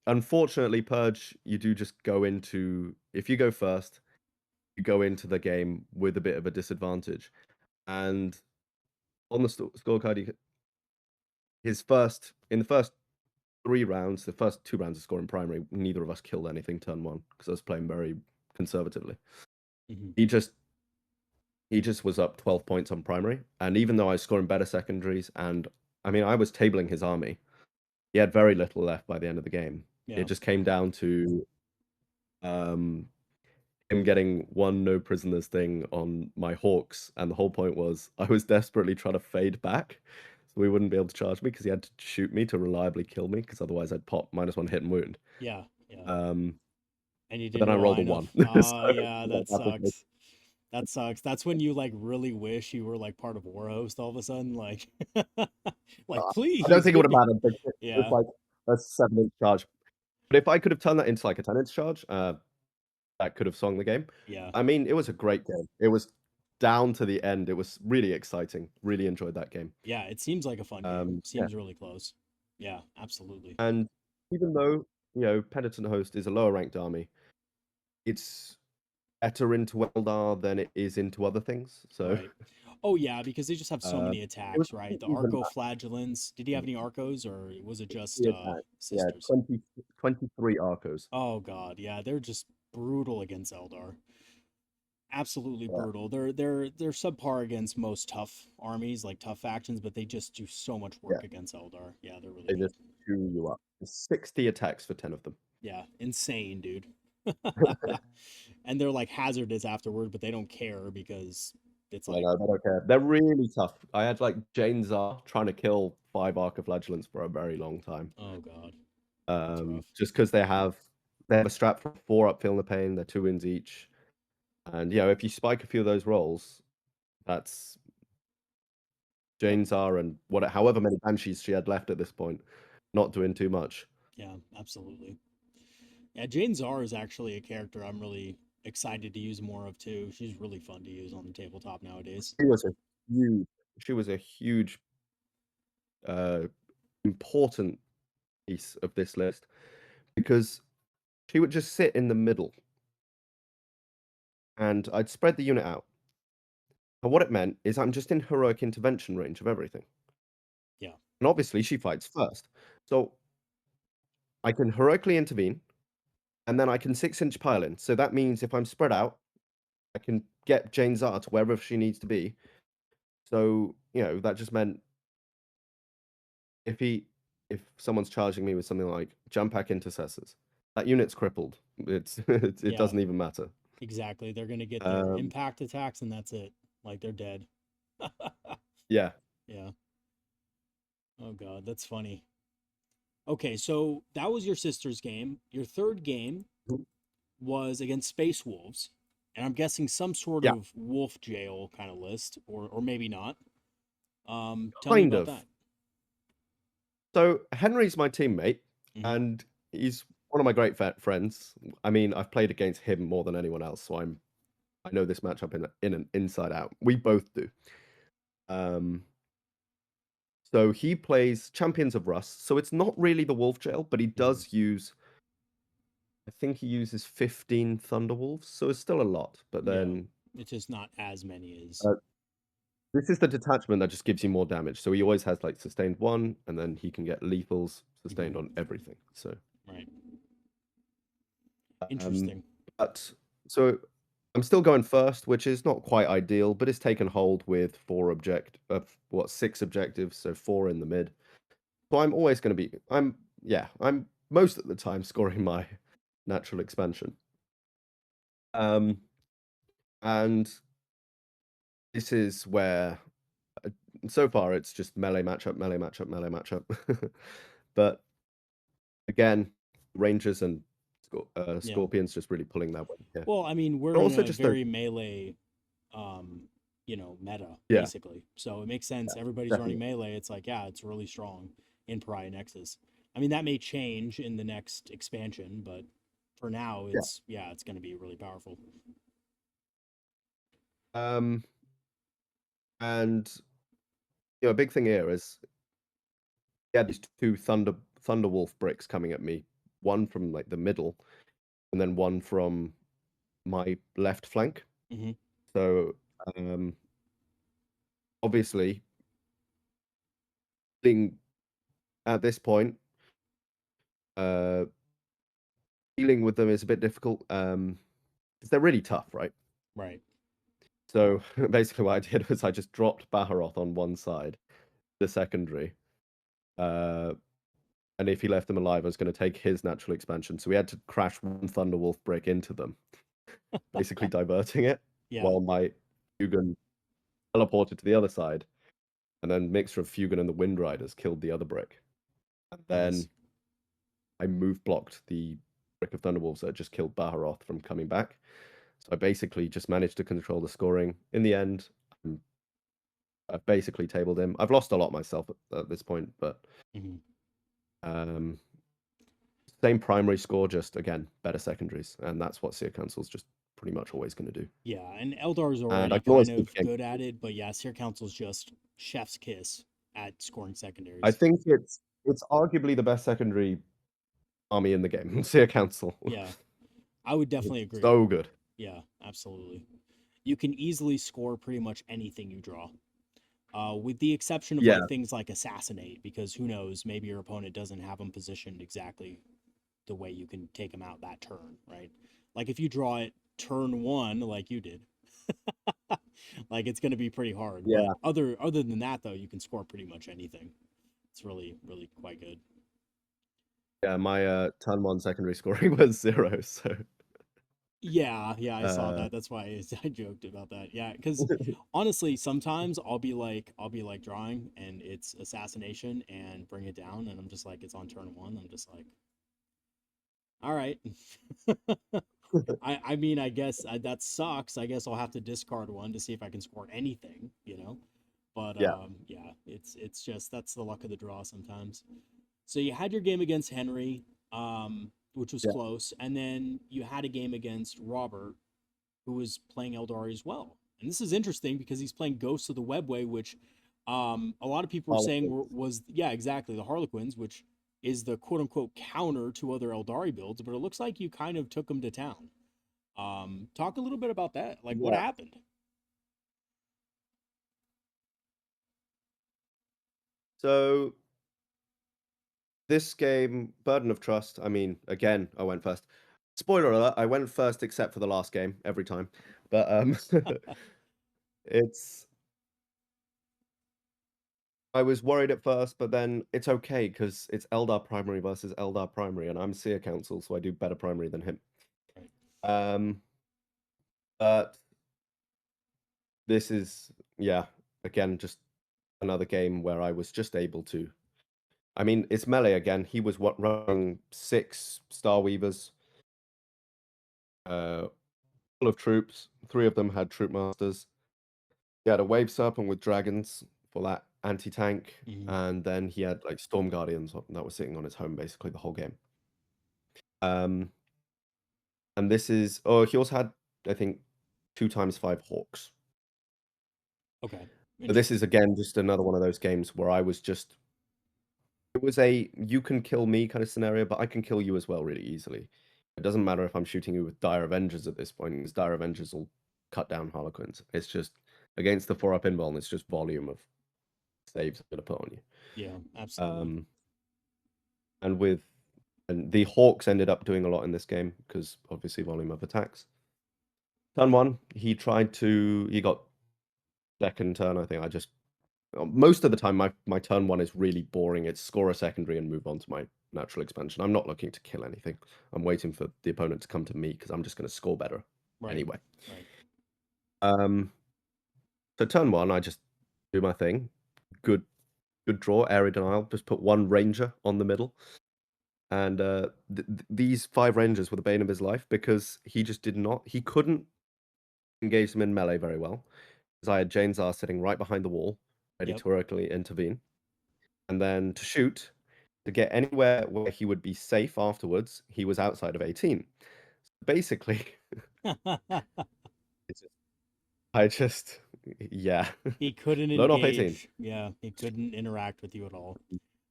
[SPEAKER 2] unfortunately, Purge, you do just go into, if you go first, you go into the game with a bit of a disadvantage. And on the scorecard, in the first 3 rounds, the first 2 rounds of scoring primary, neither of us killed anything turn one because I was playing very conservatively.
[SPEAKER 1] Hmm.
[SPEAKER 2] He just he just was up 12 points on primary, and even though I was scoring better secondaries, and I mean I was tabling his army, he had very little left by the end of the game. It
[SPEAKER 1] Yeah.
[SPEAKER 2] just came down to um, him getting one no prisoners thing on my Hawks, and the whole point was I was desperately trying to fade back so he wouldn't be able to charge me because he had to shoot me to reliably kill me because otherwise I'd pop -1 hit and wound.
[SPEAKER 1] Yeah. Yeah.
[SPEAKER 2] Um,
[SPEAKER 1] And you
[SPEAKER 2] but then
[SPEAKER 1] didn't
[SPEAKER 2] I rolled a
[SPEAKER 1] align enough.
[SPEAKER 2] 1.
[SPEAKER 1] Oh,
[SPEAKER 2] So
[SPEAKER 1] yeah,
[SPEAKER 2] yeah,
[SPEAKER 1] that
[SPEAKER 2] that's okay.
[SPEAKER 1] sucks. That sucks. That's when you like really wish you were like part of Warhost all of a sudden, like like
[SPEAKER 2] I don't
[SPEAKER 1] please
[SPEAKER 2] think it
[SPEAKER 1] give
[SPEAKER 2] would have
[SPEAKER 1] me.
[SPEAKER 2] mattered, but it's
[SPEAKER 1] Yeah.
[SPEAKER 2] like a 7-inch charge. But if I could have turned that into like a 10-inch charge, that could have swung the game.
[SPEAKER 1] Yeah.
[SPEAKER 2] I mean, it was a great game. It was down to the end. It was really exciting. Really enjoyed that game.
[SPEAKER 1] Yeah, it seems like a fun game.
[SPEAKER 2] Yeah.
[SPEAKER 1] Seems really close. Yeah, absolutely.
[SPEAKER 2] And even though, Penitent Host is a lower ranked army, it's better into Eldar than it is into other things. So
[SPEAKER 1] Right. Oh yeah, because they just have so many
[SPEAKER 2] it was
[SPEAKER 1] attacks, right?
[SPEAKER 2] pretty
[SPEAKER 1] The
[SPEAKER 2] even
[SPEAKER 1] Arco
[SPEAKER 2] match.
[SPEAKER 1] flagellants. Did he have any Arcos or was it just
[SPEAKER 2] Pretty attack. Yeah,
[SPEAKER 1] sisters?
[SPEAKER 2] 23 Arcos.
[SPEAKER 1] Oh god, yeah, they're just brutal against Eldar. Absolutely
[SPEAKER 2] Yeah.
[SPEAKER 1] brutal. They're subpar against most tough armies, like tough factions, but they just do so much
[SPEAKER 2] Yeah.
[SPEAKER 1] work against Eldar. Yeah, they're really
[SPEAKER 2] They
[SPEAKER 1] good.
[SPEAKER 2] just chew you up. 60 attacks for 10 of them.
[SPEAKER 1] Yeah, insane, dude. And they're like hazardous afterward, but they don't care because it's
[SPEAKER 2] Yeah,
[SPEAKER 1] like,
[SPEAKER 2] no, they don't care. They're really tough. I had like Jane Czar trying to kill 5 Arcoflagellants for a very long time.
[SPEAKER 1] oh god, that's rough.
[SPEAKER 2] Just because they have a strat for 4 up feeling the pain, they're 2 wins each. And if you spike a few of those rolls, that's
[SPEAKER 1] Yep.
[SPEAKER 2] Jane Czar and however many banshees she had left at this point, not doing too much.
[SPEAKER 1] Yeah, absolutely. Yeah, Jane Czar is actually a character I'm really excited to use more of too. She's really fun to use on the tabletop nowadays.
[SPEAKER 2] She was a huge, she was a huge, uh, important piece of this list because she would just sit in the middle and I'd spread the unit out. And what it meant is I'm just in heroic intervention range of everything.
[SPEAKER 1] Yeah.
[SPEAKER 2] And obviously she fights first. So I can heroically intervene and then I can 6-inch pile in. So that means if I'm spread out, I can get Jane Czar to wherever she needs to be. So, that just meant if someone's charging me with something like jump pack intercessors, that unit's crippled. it
[SPEAKER 1] Yeah,
[SPEAKER 2] doesn't even matter.
[SPEAKER 1] exactly. They're gonna get their
[SPEAKER 2] Um,
[SPEAKER 1] impact attacks, and that's it. Like they're dead.
[SPEAKER 2] yeah,
[SPEAKER 1] Yeah. Oh god, that's funny. Okay, so that was your sister's game. Your third game was against Space Wolves, and I'm guessing some sort
[SPEAKER 2] yeah,
[SPEAKER 1] of wolf jail kind of list, or maybe not. Tell me
[SPEAKER 2] kind
[SPEAKER 1] about
[SPEAKER 2] of.
[SPEAKER 1] that.
[SPEAKER 2] So Henry's my teammate,
[SPEAKER 1] Hmm.
[SPEAKER 2] and he's one of my great friends. I mean, I've played against him more than anyone else, so I know this matchup in and inside out. We both do. Um, so he plays Champions of Rust, so it's not really the Wolf Jail, but he
[SPEAKER 1] Hmm.
[SPEAKER 2] does use. I think he uses 15 Thunderwolves, so it's still a lot. But
[SPEAKER 1] Yeah,
[SPEAKER 2] then
[SPEAKER 1] it's just not as many as.
[SPEAKER 2] uh, this is the detachment that just gives you more damage. So he always has like sustained one, and then he can get lethals sustained on
[SPEAKER 1] Mhm.
[SPEAKER 2] everything. So,
[SPEAKER 1] Right.
[SPEAKER 2] um,
[SPEAKER 1] Interesting.
[SPEAKER 2] but so I'm still going first, which is not quite ideal, but it's taken hold with six objectives, so four in the mid. So I'm always going to be. I'm most of the time scoring my natural expansion. Um, and this is where uh, so far it's just melee matchup, melee matchup, melee matchup. But again, Rangers and
[SPEAKER 1] Yeah.
[SPEAKER 2] Scorpions just really pulling that way here.
[SPEAKER 1] Well, I mean, we're
[SPEAKER 2] But
[SPEAKER 1] in
[SPEAKER 2] also
[SPEAKER 1] a
[SPEAKER 2] just a
[SPEAKER 1] very melee, um, meta
[SPEAKER 2] yeah,
[SPEAKER 1] basically. So it makes sense. Everybody's running
[SPEAKER 2] definitely.
[SPEAKER 1] melee. It's like, yeah, it's really strong in Pariah Nexus. I mean, that may change in the next expansion, but for now,
[SPEAKER 2] Yeah.
[SPEAKER 1] it's going to be really powerful.
[SPEAKER 2] Um, and a big thing here is these two Thunderwolf bricks coming at me, one from like the middle, and then one from my left flank.
[SPEAKER 1] Hmm.
[SPEAKER 2] So um, obviously, being at this point, uh, dealing with them is a bit difficult. 'Cause they're really tough, right?
[SPEAKER 1] Right.
[SPEAKER 2] So basically, what I did was I just dropped Baharoth on one side, the secondary. Uh, and if he left them alive, I was going to take his natural expansion. So we had to crash one Thunderwolf brick into them, basically diverting it,
[SPEAKER 1] Yeah.
[SPEAKER 2] while my Fugan teleported to the other side. And then mixture of Fugan and the Wind Riders killed the other brick. And
[SPEAKER 1] Nice.
[SPEAKER 2] then I move blocked the brick of Thunderwolves that just killed Baharoth from coming back. So I basically just managed to control the scoring. In the end, I've basically tabled him. I've lost a lot myself at this point, but
[SPEAKER 1] Hmm.
[SPEAKER 2] um, same primary score, just again better secondaries, and that's what Seer Council's just pretty much always going to do.
[SPEAKER 1] Yeah, and Eldar's
[SPEAKER 2] And I
[SPEAKER 1] already
[SPEAKER 2] can always
[SPEAKER 1] kind
[SPEAKER 2] keep
[SPEAKER 1] of
[SPEAKER 2] the game.
[SPEAKER 1] good at it, but yeah, Seer Council's just chef's kiss at scoring
[SPEAKER 2] I
[SPEAKER 1] secondaries.
[SPEAKER 2] think it's arguably the best secondary army in the game. Seer Council,
[SPEAKER 1] Yeah, I would
[SPEAKER 2] it's
[SPEAKER 1] definitely agree.
[SPEAKER 2] so good.
[SPEAKER 1] Yeah, absolutely. You can easily score pretty much anything you draw, with the exception of
[SPEAKER 2] Yeah,
[SPEAKER 1] like things like assassinate, because who knows, maybe your opponent doesn't have them positioned exactly the way you can take them out that turn, right? Like if you draw it turn one, like you did, like it's going to be pretty hard. But
[SPEAKER 2] yeah,
[SPEAKER 1] other than that, though, you can score pretty much anything. It's really quite good.
[SPEAKER 2] yeah. My turn one secondary scoring was 0. So
[SPEAKER 1] Yeah, yeah, I saw
[SPEAKER 2] uh,
[SPEAKER 1] that. That's why I joked about that. Yeah, because honestly, sometimes I'll be like drawing and it's assassination and bring it down, and I'm just like it's on turn one. I'm just like, all right. I mean, I guess that sucks. I guess I'll have to discard one to see if I can score anything, you know. But
[SPEAKER 2] yeah,
[SPEAKER 1] yeah, it's just that's the luck of the draw sometimes. So you had your game against Henry, which was
[SPEAKER 2] yeah.
[SPEAKER 1] close, and then you had a game against Robert, who was playing Eldari as well. And this is interesting because he's playing Ghosts of the Webway, which a lot of people were saying
[SPEAKER 2] Harlequins.
[SPEAKER 1] was, yeah, exactly, the Harlequins, which is the quote unquote counter to other Eldari builds, but it looks like you kind of took them to town. Talk a little bit about that. Like, what
[SPEAKER 2] Yeah.
[SPEAKER 1] happened?
[SPEAKER 2] So this game, Burden of Trust. I mean, again, I went first. Spoiler alert: I went first except for the last game every time. But it's I was worried at first, but then it's okay because it's Eldar primary versus Eldar primary, and I'm Seer Council, so I do better primary than him. Um, but this is, yeah, again, just another game where I was just able to. I mean, it's melee again. He was running 6 Star Weavers, uh, full of troops. 3 of them had troop masters. He had a Wave Serpent with dragons for that anti-tank,
[SPEAKER 1] Mhm.
[SPEAKER 2] and then he had like Storm Guardians that were sitting on his home basically the whole game. Um, and this is, oh, he also had, I think, 2x5 Hawks.
[SPEAKER 1] Okay.
[SPEAKER 2] But this is
[SPEAKER 1] Interesting.
[SPEAKER 2] again just another one of those games where I was just, it was a you can kill me kind of scenario, but I can kill you as well really easily. It doesn't matter if I'm shooting you with Dire Avengers at this point, because Dire Avengers will cut down Harlequins. It's just against the 4-up invuln, it's just volume of saves I'm gonna put on you.
[SPEAKER 1] Yeah, absolutely.
[SPEAKER 2] Um, and the Hawks ended up doing a lot in this game because obviously volume of attacks. Turn 1, he got second turn. I think I just most of the time my turn 1 is really boring. It's score a secondary and move on to my natural expansion. I'm not looking to kill anything. I'm waiting for the opponent to come to me because I'm just going to score better
[SPEAKER 1] Right.
[SPEAKER 2] anyway.
[SPEAKER 1] Right.
[SPEAKER 2] Um, so turn 1, I just do my thing. Good draw, area denial. Just put 1 ranger on the middle. And these 5 rangers were the bane of his life because he couldn't engage them in melee very well. Because I had Jane'Zar sitting right behind the wall, ready
[SPEAKER 1] Yep.
[SPEAKER 2] to heroically intervene. And then to shoot, to get anywhere where he would be safe afterwards, he was outside of 18. So basically, it's just- I just, yeah,
[SPEAKER 1] He couldn't
[SPEAKER 2] load off 18.
[SPEAKER 1] engage. Yeah, he couldn't interact with you at all.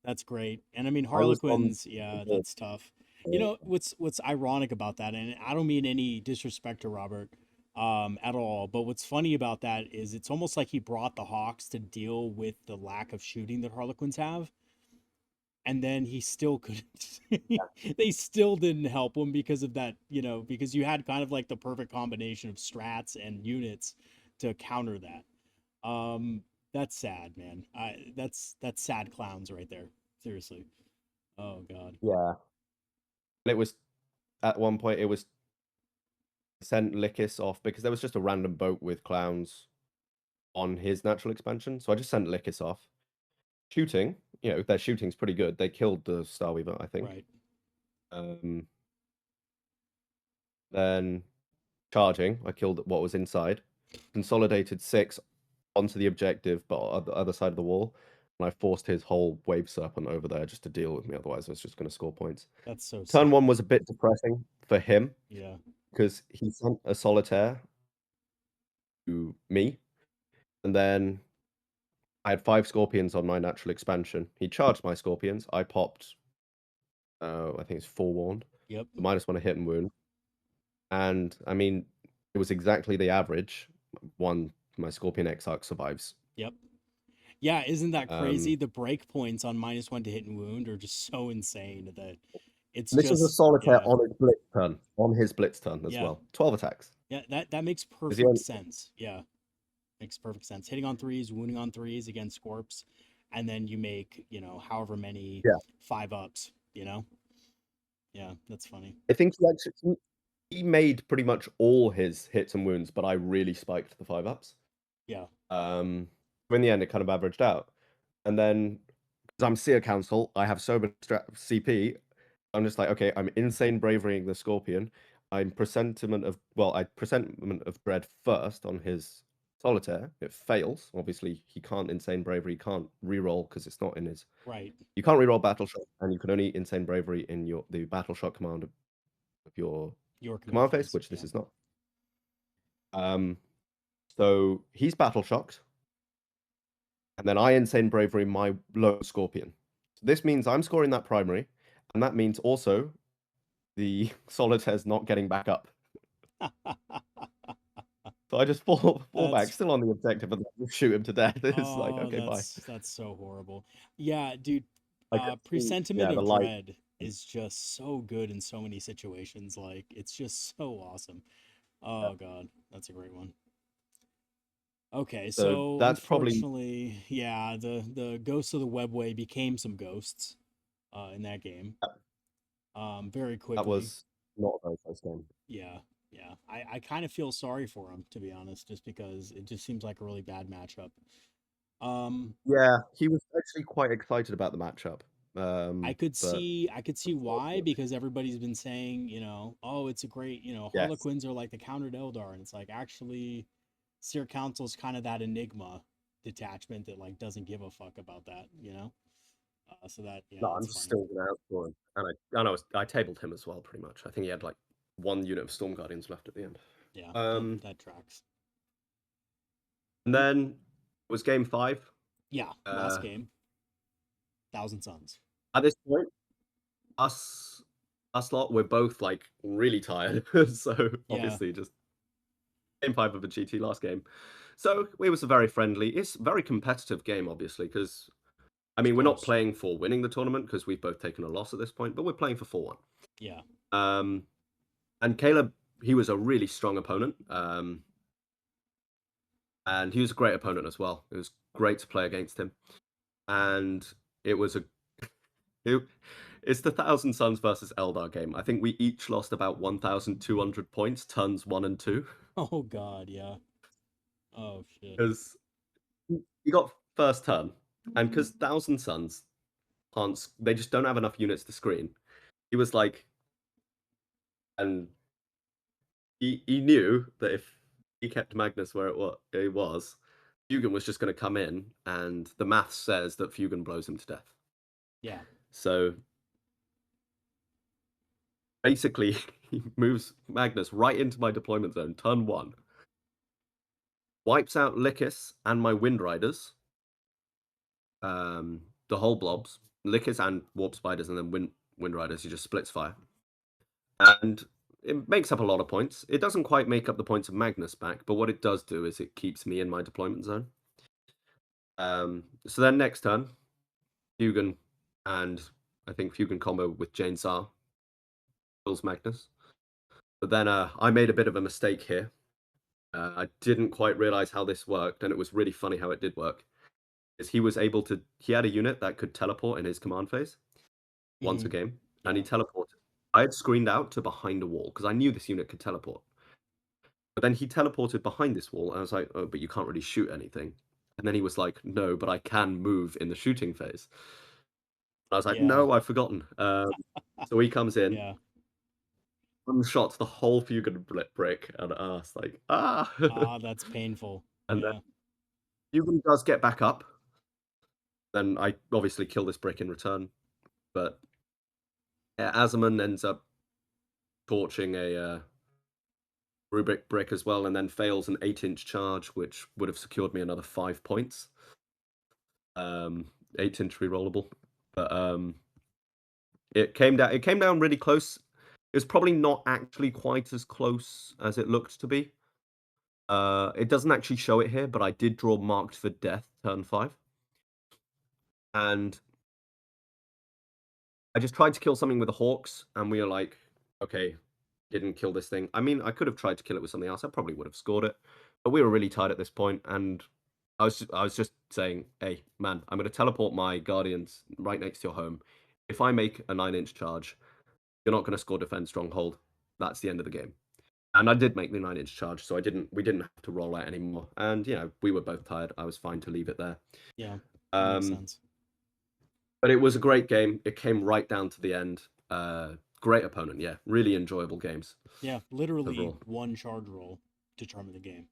[SPEAKER 1] That's great. And I mean
[SPEAKER 2] I was on
[SPEAKER 1] Harlequins,
[SPEAKER 2] the
[SPEAKER 1] yeah,
[SPEAKER 2] board.
[SPEAKER 1] that's tough. You know, what's ironic about that, and I don't mean any disrespect to Robert at all, but what's funny about that is it's almost like he brought the Hawks to deal with the lack of shooting that Harlequins have, and then he still couldn't. They still didn't help him because of that, you know, because you had kind of like the perfect combination of strats and units to counter that. That's sad, man. That's sad clowns right there. Seriously. Oh God.
[SPEAKER 2] Yeah. And it was, at one point, it was sent Lickis off because there was just a random boat with clowns on his natural expansion. So I just sent Lickis off. Shooting, their shooting's pretty good. They killed the Starweaver, I think.
[SPEAKER 1] Right.
[SPEAKER 2] Um, then charging, I killed what was inside. Consolidated 6 onto the objective, but on the other side of the wall. And I forced his whole Wave Serpent over there just to deal with me. Otherwise, I was just going to score points.
[SPEAKER 1] That's so
[SPEAKER 2] Turn
[SPEAKER 1] sick.
[SPEAKER 2] 1 was a bit depressing for him
[SPEAKER 1] Yeah.
[SPEAKER 2] because he sent a Solitaire to me. And then I had 5 Scorpions on my natural expansion. He charged my Scorpions. I popped, I think it's forewarned.
[SPEAKER 1] Yep.
[SPEAKER 2] -1 a hit and wound. And I mean, it was exactly the average. One, my Scorpion Exarch survives.
[SPEAKER 1] Yep. Yeah, isn't that crazy?
[SPEAKER 2] Um,
[SPEAKER 1] The break points on -1 to hit and wound are just so insane that it's
[SPEAKER 2] this was a
[SPEAKER 1] just
[SPEAKER 2] Solitaire
[SPEAKER 1] yeah.
[SPEAKER 2] on his blitz turn as
[SPEAKER 1] Yeah.
[SPEAKER 2] well. 12 attacks.
[SPEAKER 1] Yeah, that makes
[SPEAKER 2] Is he
[SPEAKER 1] perfect
[SPEAKER 2] only,
[SPEAKER 1] sense. Yeah. Makes perfect sense. Hitting on threes, wounding on threes against Scorps, and then you make, you know, however many
[SPEAKER 2] yeah.
[SPEAKER 1] 5-ups, you know? Yeah, that's funny.
[SPEAKER 2] I think he made pretty much all his hits and wounds, but I really spiked the 5-ups.
[SPEAKER 1] Yeah.
[SPEAKER 2] In the end, it kind of averaged out. And then, because I'm Seer Council, I have so much CP. I'm just like, okay, I'm insane braverying the Scorpion. I presentiment of dread first on his Solitaire. It fails. Obviously, he can't insane bravery. He can't reroll because it's not in his.
[SPEAKER 1] Right.
[SPEAKER 2] You can't reroll battle shock, and you can only insane bravery in the battle shock command of your
[SPEAKER 1] Your command
[SPEAKER 2] command phase,
[SPEAKER 1] phase.
[SPEAKER 2] which this
[SPEAKER 1] Yeah.
[SPEAKER 2] is not. Um, so he's battle shocked, and then I insane bravery my low Scorpion. So this means I'm scoring that primary, and that means also the Solitaire's not getting back up. So I just fall back,
[SPEAKER 1] That's
[SPEAKER 2] still on the objective, and then shoot him to death. It's like,
[SPEAKER 1] oh,
[SPEAKER 2] okay, bye.
[SPEAKER 1] that's so horrible. Yeah, dude,
[SPEAKER 2] I could see,
[SPEAKER 1] Presentiment
[SPEAKER 2] yeah, the
[SPEAKER 1] of
[SPEAKER 2] light.
[SPEAKER 1] Dread is just so good in so many situations. Like, it's just so awesome.
[SPEAKER 2] Yeah.
[SPEAKER 1] Oh God, that's a great one. Okay,
[SPEAKER 2] So
[SPEAKER 1] so
[SPEAKER 2] that's probably
[SPEAKER 1] unfortunately, yeah, the ghosts of the webway became some ghosts in that game. Very
[SPEAKER 2] that
[SPEAKER 1] quickly.
[SPEAKER 2] was not a very close game.
[SPEAKER 1] Yeah. Yeah, I kind of feel sorry for him, to be honest, just because it just seems like a really bad matchup. Um,
[SPEAKER 2] Yeah, he was actually quite excited about the matchup. But
[SPEAKER 1] I could see why,
[SPEAKER 2] unfortunately,
[SPEAKER 1] because everybody's been saying, oh, it's a great,
[SPEAKER 2] yes,
[SPEAKER 1] Harlequins are like the counter to Eldar, and it's like actually, Seer Council's kind of that enigma detachment that like doesn't give a fuck about that. So that yeah,
[SPEAKER 2] no,
[SPEAKER 1] that's
[SPEAKER 2] I'm
[SPEAKER 1] funny.
[SPEAKER 2] still gonna outscore him, and I tabled him as well, pretty much. I think he had like one unit of Storm Guardians left at the end.
[SPEAKER 1] Yeah, that
[SPEAKER 2] Um,
[SPEAKER 1] that tracks.
[SPEAKER 2] and then was game five.
[SPEAKER 1] Yeah, last
[SPEAKER 2] Uh,
[SPEAKER 1] game, Thousand Suns.
[SPEAKER 2] at this point, us us lot, we're both like really tired. So
[SPEAKER 1] Yeah,
[SPEAKER 2] obviously, just game five of a GT last game. So it was a very friendly. It's a very competitive game, obviously, because I
[SPEAKER 1] of
[SPEAKER 2] mean we're not
[SPEAKER 1] course.
[SPEAKER 2] playing for winning the tournament because we've both taken a loss at this point, but we're playing for 4-1.
[SPEAKER 1] Yeah.
[SPEAKER 2] Um, and Caleb, he was a really strong opponent. And he was a great opponent as well. It was great to play against him. And it was a it, it's the Thousand Suns versus Eldar game. I think we each lost about 1,200 points, turns one and two,
[SPEAKER 1] Oh God, yeah. Oh shit.
[SPEAKER 2] because you got first turn, and because Thousand Suns can't, they just don't have enough units to screen. He was like, and he knew that if he kept Magnus where it was, Fugan was just going to come in, and the math says that Fugan blows him to death.
[SPEAKER 1] Yeah.
[SPEAKER 2] So basically, he moves Magnus right into my deployment zone, turn one, wipes out Lycus and my Wind Riders, the whole blobs, Lycus and Warp Spiders, and then Wind Riders. He just splits fire, and it makes up a lot of points. It doesn't quite make up the points of Magnus back, but what it does do is it keeps me in my deployment zone. So then next turn, Fugan and I think Fugan combo with Jane Tsar kills Magnus. But then I made a bit of a mistake here. I didn't quite realize how this worked, and it was really funny how it did work. Is he was able to, he had a unit that could teleport in his command phase once a
[SPEAKER 1] Hmm.
[SPEAKER 2] game, and he
[SPEAKER 1] Yeah.
[SPEAKER 2] teleported. I had screened out to behind a wall because I knew this unit could teleport. But then he teleported behind this wall, and I was like, oh, but you can't really shoot anything. And then he was like, no, but I can move in the shooting phase. And I was like,
[SPEAKER 1] Yeah.
[SPEAKER 2] no, I've forgotten. So he comes in,
[SPEAKER 1] Yeah.
[SPEAKER 2] one shot the whole Fugan brick, and I was like, ah.
[SPEAKER 1] Ah, that's painful.
[SPEAKER 2] And then
[SPEAKER 1] Yeah.
[SPEAKER 2] Fugan does get back up. Then I obviously kill this brick in return. But yeah, Azaman ends up torching a Rubik brick as well, and then fails an 8-inch charge, which would have secured me another 5 points. 8-inch rerollable, but it came down. It came down really close. It was probably not actually quite as close as it looked to be. It doesn't actually show it here, but I did draw marked for death turn 5, and I just tried to kill something with the Hawks, and we were like, okay, didn't kill this thing. I mean, I could have tried to kill it with something else. I probably would have scored it, but we were really tired at this point, and I was just saying, hey, man, I'm going to teleport my Guardians right next to your home. If I make a 9-inch charge, you're not going to score defend stronghold. That's the end of the game. And I did make the 9-inch charge, so we didn't have to roll out anymore. And we were both tired. I was fine to leave it there.
[SPEAKER 1] Yeah. That makes
[SPEAKER 2] Um,
[SPEAKER 1] sense.
[SPEAKER 2] but it was a great game. It came right down to the end. Great opponent, yeah. Really enjoyable games
[SPEAKER 1] Yeah. Literally
[SPEAKER 2] overall.
[SPEAKER 1] one charge roll determined the game.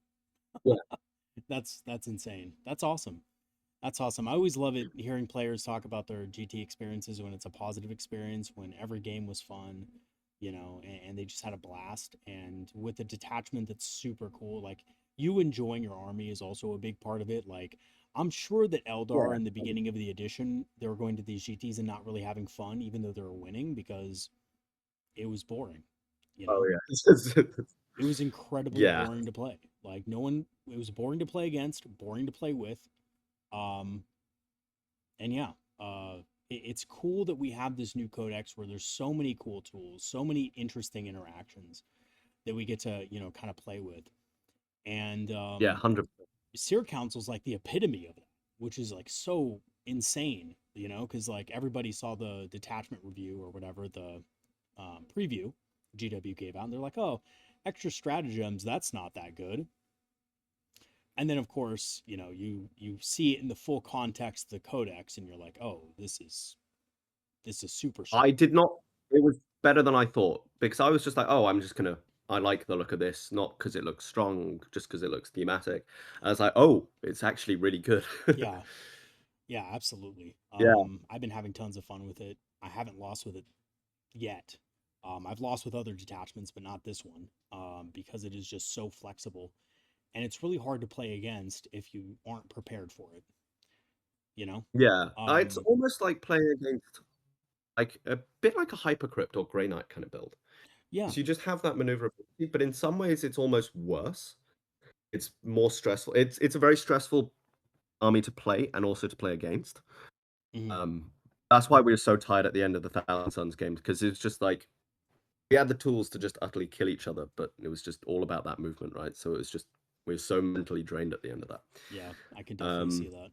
[SPEAKER 2] Yeah,
[SPEAKER 1] That's insane. That's awesome. That's awesome. I always love it hearing players talk about their GT experiences when it's a positive experience, when every game was fun, and they just had a blast. And with the detachment, that's super cool. Like you enjoying your army is also a big part of it. Like I'm sure that Eldar
[SPEAKER 2] yeah.
[SPEAKER 1] in the beginning of the edition, they were going to these GTs and not really having fun, even though they were winning because it was boring. You
[SPEAKER 2] Oh
[SPEAKER 1] know,
[SPEAKER 2] yeah.
[SPEAKER 1] it was incredibly
[SPEAKER 2] Yeah.
[SPEAKER 1] boring to play. Like no one, it was boring to play against, boring to play with. Um, and yeah, it's cool that we have this new codex where there's so many cool tools, so many interesting interactions that we get to kind of play with. And
[SPEAKER 2] Yeah, 100.
[SPEAKER 1] Seer Council's like the epitome of that, which is like so insane, because like everybody saw the detachment review or whatever the preview GW gave out, and they're like, oh, extra stratagems, that's not that good. And then of course, you see it in the full context of the codex, and you're like, oh, this is super
[SPEAKER 2] I
[SPEAKER 1] strong.
[SPEAKER 2] did not. It was better than I thought because I was just like, oh, I'm just gonna. I like the look of this, not because it looks strong, just because it looks thematic. I was like, oh, it's actually really good.
[SPEAKER 1] Yeah, yeah, absolutely.
[SPEAKER 2] Yeah,
[SPEAKER 1] I've been having tons of fun with it. I haven't lost with it yet. I've lost with other detachments, but not this one, because it is just so flexible, and it's really hard to play against if you aren't prepared for it. You know?
[SPEAKER 2] yeah. It's
[SPEAKER 1] Um,
[SPEAKER 2] almost like playing against like a bit like a Hypercrypt or Grey Knight kind of build.
[SPEAKER 1] yeah.
[SPEAKER 2] Because you just have that maneuverability, but in some ways it's almost worse. It's more stressful. It's a very stressful army to play and also to play against.
[SPEAKER 1] Mhm.
[SPEAKER 2] Um, that's why we were so tired at the end of the Thousand Suns games because it's just like we had the tools to just utterly kill each other, but it was just all about that movement, right? So it was just we were so mentally drained at the end of that.
[SPEAKER 1] Yeah, I can definitely
[SPEAKER 2] Um,
[SPEAKER 1] see that.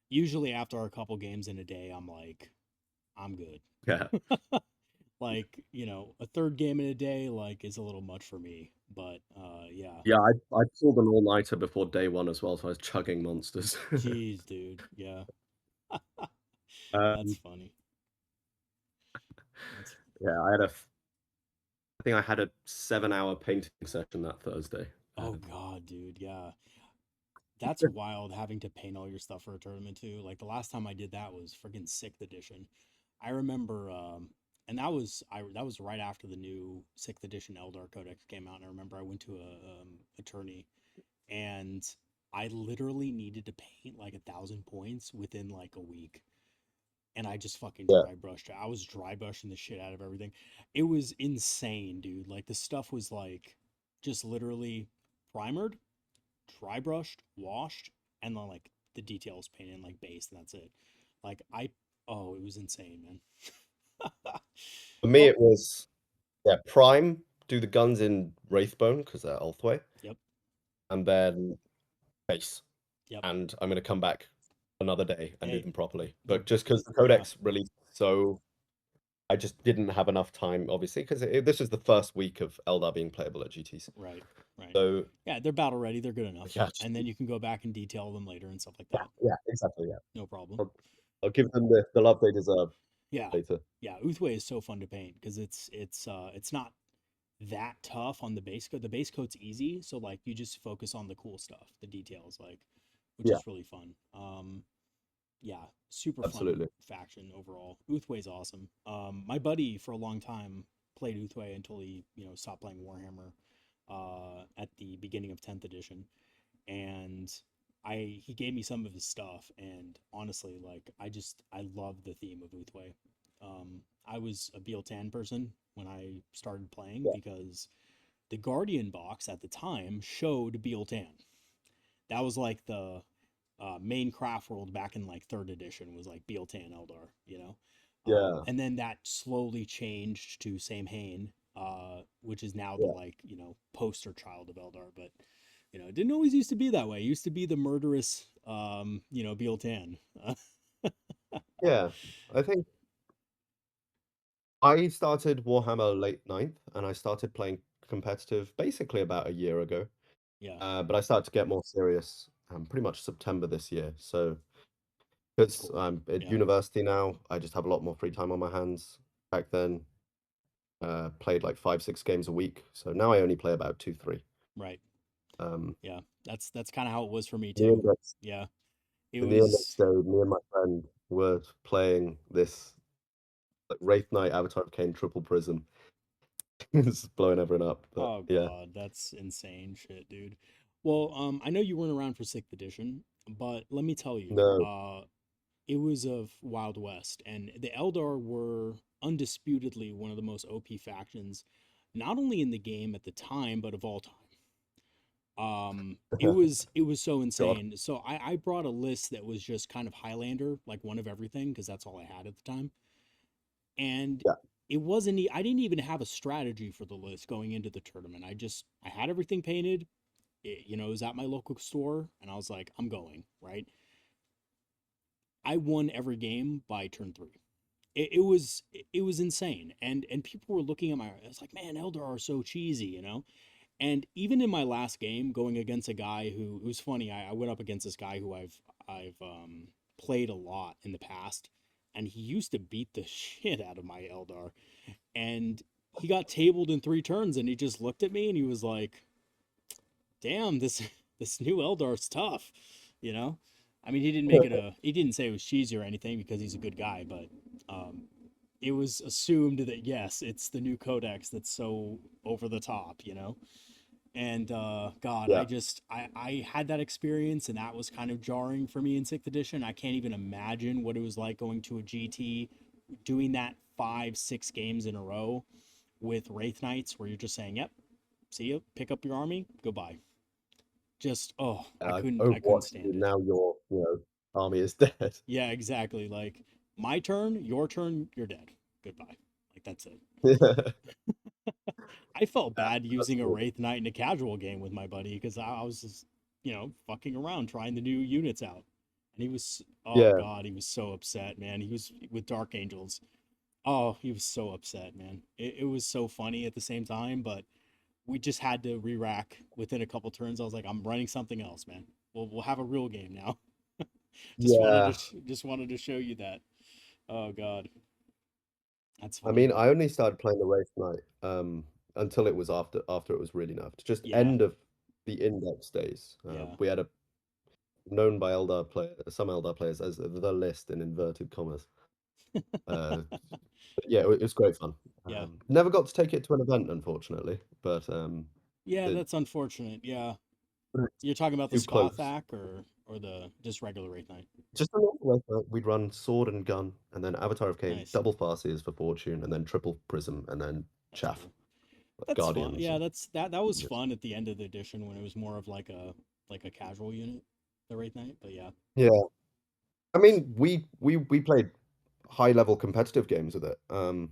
[SPEAKER 1] Usually after a couple games in a day, I'm like, I'm good.
[SPEAKER 2] yeah,
[SPEAKER 1] Like, a third game in a day like is a little much for me. But yeah.
[SPEAKER 2] yeah. I pulled an all nighter before day one as well, so I was chugging monsters.
[SPEAKER 1] Jeez, dude. Yeah. That's
[SPEAKER 2] um,
[SPEAKER 1] funny. That's
[SPEAKER 2] yeah, I think I had a 7 hour painting session that Thursday.
[SPEAKER 1] Oh god, dude. Yeah. That's wild having to paint all your stuff for a tournament too. Like the last time I did that was freaking sixth edition. I remember and that was right after the new sixth edition Eldar Codex came out. And I remember I went to a tourney, and I literally needed to paint like 1,000 points within like a week. And I just fucking
[SPEAKER 2] Yeah,
[SPEAKER 1] dry brushed it. I was dry brushing the shit out of everything. It was insane, dude. Like the stuff was like just literally primered, dry brushed, washed, and then like the details painted in like base, and that's it. Like oh, it was insane, man.
[SPEAKER 2] for me
[SPEAKER 1] Well,
[SPEAKER 2] it was yeah prime. Do the guns in Wraithbone because they're Elfway,
[SPEAKER 1] yep,
[SPEAKER 2] and then base.
[SPEAKER 1] yep.
[SPEAKER 2] And I'm going to come back another day and do
[SPEAKER 1] Hey,
[SPEAKER 2] them properly.
[SPEAKER 1] the
[SPEAKER 2] But just because the
[SPEAKER 1] yeah,
[SPEAKER 2] codex released, so I just didn't have enough time, obviously, because this was the first week of Eldar being playable at GTs.
[SPEAKER 1] right, right.
[SPEAKER 2] So
[SPEAKER 1] Yeah, they're battle ready. They're good enough,
[SPEAKER 2] yeah,
[SPEAKER 1] and then you can go back and detail them later and stuff like
[SPEAKER 2] yeah,
[SPEAKER 1] that.
[SPEAKER 2] yeah, exactly. Yeah,
[SPEAKER 1] No problem.
[SPEAKER 2] I'll, I'll give them the love they deserve
[SPEAKER 1] Yeah,
[SPEAKER 2] later.
[SPEAKER 1] yeah. Uthway is so fun to paint because it's not that tough on the base coat. The base coat's easy, so like you just focus on the cool stuff, the details, like, which
[SPEAKER 2] Yeah,
[SPEAKER 1] is really fun. Yeah, super fun
[SPEAKER 2] absolutely.
[SPEAKER 1] faction overall. Uthway's awesome. My buddy for a long time played Uthway until he, stopped playing Warhammer at the beginning of 10th edition. And he gave me some of his stuff, and honestly, like I love the theme of Uthway. I was a Bealtan person when I started playing
[SPEAKER 2] Yeah,
[SPEAKER 1] because the Guardian box at the time showed Bealtan. That was like the main craft world back in like third edition was like Bealtan Eldar.
[SPEAKER 2] yeah,
[SPEAKER 1] And then that slowly changed to Samhain, which is now the
[SPEAKER 2] yeah,
[SPEAKER 1] like poster child of Eldar. But it didn't always used to be that way. It used to be the murderous, Bealtan.
[SPEAKER 2] yeah. I think I started Warhammer late ninth, and I started playing competitive basically about a year ago.
[SPEAKER 1] Yeah,
[SPEAKER 2] But I started to get more serious pretty much September this year. So
[SPEAKER 1] that's
[SPEAKER 2] because
[SPEAKER 1] cool.
[SPEAKER 2] I'm at
[SPEAKER 1] Yeah,
[SPEAKER 2] university now, I just have a lot more free time on my hands. Back then, played like 5, 6 games a week. So now I only play about two, three.
[SPEAKER 1] right.
[SPEAKER 2] Um,
[SPEAKER 1] Yeah, that's kind of how it was for me
[SPEAKER 2] in the
[SPEAKER 1] too.
[SPEAKER 2] index,
[SPEAKER 1] Yeah, it
[SPEAKER 2] in the index
[SPEAKER 1] was.
[SPEAKER 2] day, me and my friend were playing this like Wraith Knight Avatar of Cain Triple Prism. It's blowing everyone up. But
[SPEAKER 1] Oh
[SPEAKER 2] yeah,
[SPEAKER 1] God, that's insane shit, dude. Well, I know you weren't around for sixth edition, but let me tell you,
[SPEAKER 2] no,
[SPEAKER 1] it was of Wild West, and the Eldar were undisputedly one of the most OP factions, not only in the game at the time, but of all time. It was so
[SPEAKER 2] God,
[SPEAKER 1] insane. So I brought a list that was just kind of Highlander, like one of everything, because that's all I had at the time. And
[SPEAKER 2] yeah,
[SPEAKER 1] I didn't even have a strategy for the list going into the tournament. I had everything painted. It was at my local store, and I was like, I'm going, right? I won every game by turn three. It was insane, and people were looking at my. It's like, man, Eldar are so cheesy. And even in my last game, going against a guy who's funny, I went up against this guy who I've played a lot in the past, and he used to beat the shit out of my Eldar, and he got tabled in 3 turns, and he just looked at me and he was like, "Damn, this this new Eldar's tough," you know. I mean, he didn't say it was cheesy or anything because he's a good guy, but um, it was assumed that yes, it's the new codex that's so over the top, you know. And God,
[SPEAKER 2] Yeah.
[SPEAKER 1] I had that experience, and that was kind of jarring for me in sixth edition. I can't even imagine what it was like going to a GT, doing that 5, 6 games in a row with Wraith Knights, where you're just saying, "Yep, see you, pick up your army, goodbye." Just I couldn't
[SPEAKER 2] Overwatch,
[SPEAKER 1] stand it.
[SPEAKER 2] now your army is dead.
[SPEAKER 1] Yeah, exactly. Like my turn, your turn, you're dead. Goodbye. Like that's it.
[SPEAKER 2] Yeah,
[SPEAKER 1] I felt bad
[SPEAKER 2] that's
[SPEAKER 1] using a
[SPEAKER 2] cool.
[SPEAKER 1] Wraith Knight in a casual game with my buddy because I was just, fucking around trying the new units out. And he was, oh
[SPEAKER 2] Yeah,
[SPEAKER 1] God, he was so upset, man. He was with Dark Angels. Oh, he was so upset, man. It was so funny at the same time, but we just had to re-rack within a couple turns. I was like, I'm running something else, man. We'll have a real game now.
[SPEAKER 2] yeah.
[SPEAKER 1] Just wanted to show you that. Oh God, that's
[SPEAKER 2] I
[SPEAKER 1] funny.
[SPEAKER 2] mean, I only started playing the Wraith Knight until it was after it was really nerfed. Just
[SPEAKER 1] Yeah,
[SPEAKER 2] end of the index days.
[SPEAKER 1] yeah.
[SPEAKER 2] We had a known by some Eldar players as the list in inverted commas. Uh, but yeah, it was great fun.
[SPEAKER 1] Yeah.
[SPEAKER 2] Never got to take it to an event, unfortunately, but
[SPEAKER 1] Yeah,
[SPEAKER 2] it,
[SPEAKER 1] that's unfortunate. Yeah.
[SPEAKER 2] it's
[SPEAKER 1] You're talking about the
[SPEAKER 2] too close.
[SPEAKER 1] Skothac or the just regular Wraith Knight?
[SPEAKER 2] Just a normal Wraith Knight, we'd run sword and gun, and then Avatar of Cain,
[SPEAKER 1] Nice.
[SPEAKER 2] double Farseers for fortune, and then triple prism, and then
[SPEAKER 1] That's
[SPEAKER 2] chaff,
[SPEAKER 1] cool. That's fun.
[SPEAKER 2] guardians,
[SPEAKER 1] Yeah,
[SPEAKER 2] and
[SPEAKER 1] that was
[SPEAKER 2] just
[SPEAKER 1] fun at the end of the edition when it was more of like a casual unit, the Wraith Knight. But yeah.
[SPEAKER 2] yeah. I mean, we played high level competitive games with it.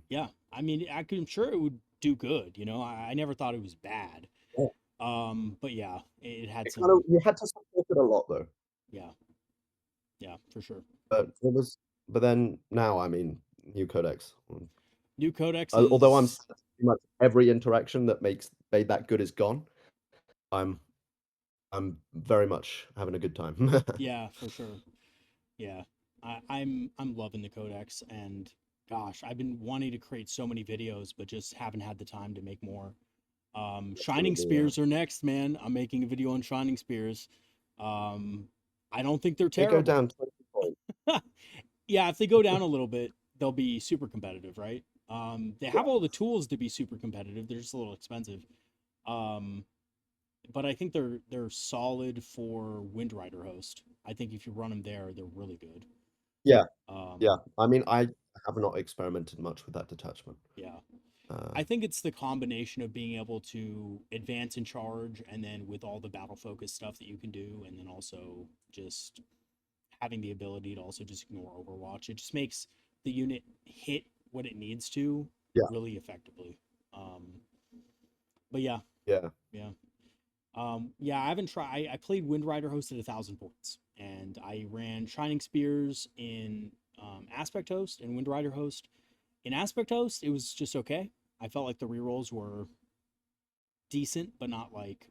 [SPEAKER 1] Yeah. I mean, I'm sure it would do good, you know. I never thought it was bad.
[SPEAKER 2] Yeah.
[SPEAKER 1] But yeah, it had
[SPEAKER 2] It kind of
[SPEAKER 1] some,
[SPEAKER 2] you had to support it a lot though,
[SPEAKER 1] yeah. Yeah, for sure.
[SPEAKER 2] but it was. But then now, I mean, new codex.
[SPEAKER 1] New Codex
[SPEAKER 2] Although I'm
[SPEAKER 1] is
[SPEAKER 2] sad pretty much every interaction that made that good is gone. I'm I'm very much having a good time.
[SPEAKER 1] yeah, for sure. Yeah. I'm loving the Codex, and gosh, I've been wanting to create so many videos but just haven't had the time to make more. Shining
[SPEAKER 2] Absolutely, yeah.
[SPEAKER 1] Spears are next, man. I'm making a video on Shining Spears. Um, I don't think they're
[SPEAKER 2] They go
[SPEAKER 1] terrible.
[SPEAKER 2] down 20 points.
[SPEAKER 1] Yeah, if they go down a little bit, they'll be super competitive, right? They
[SPEAKER 2] Yeah,
[SPEAKER 1] have all the tools to be super competitive. They're just a little expensive. Um, but I think they're solid for Wind Rider host. I think if you run them there, they're really good.
[SPEAKER 2] yeah, yeah.
[SPEAKER 1] Um,
[SPEAKER 2] I mean, I have not experimented much with that detachment.
[SPEAKER 1] yeah.
[SPEAKER 2] Uh,
[SPEAKER 1] I think it's the combination of being able to advance and charge, and then with all the battle focus stuff that you can do, and then also just having the ability to also just ignore Overwatch. It just makes the unit hit what it needs to
[SPEAKER 2] yeah,
[SPEAKER 1] really effectively. Um, but yeah,
[SPEAKER 2] yeah,
[SPEAKER 1] yeah. Yeah, I haven't tried. I played Wind Rider Host at 1,000 points, and I ran Shining Spears in Aspect Host and Wind Rider Host. In Aspect Host, it was just okay. I felt like the rerolls were decent, but not like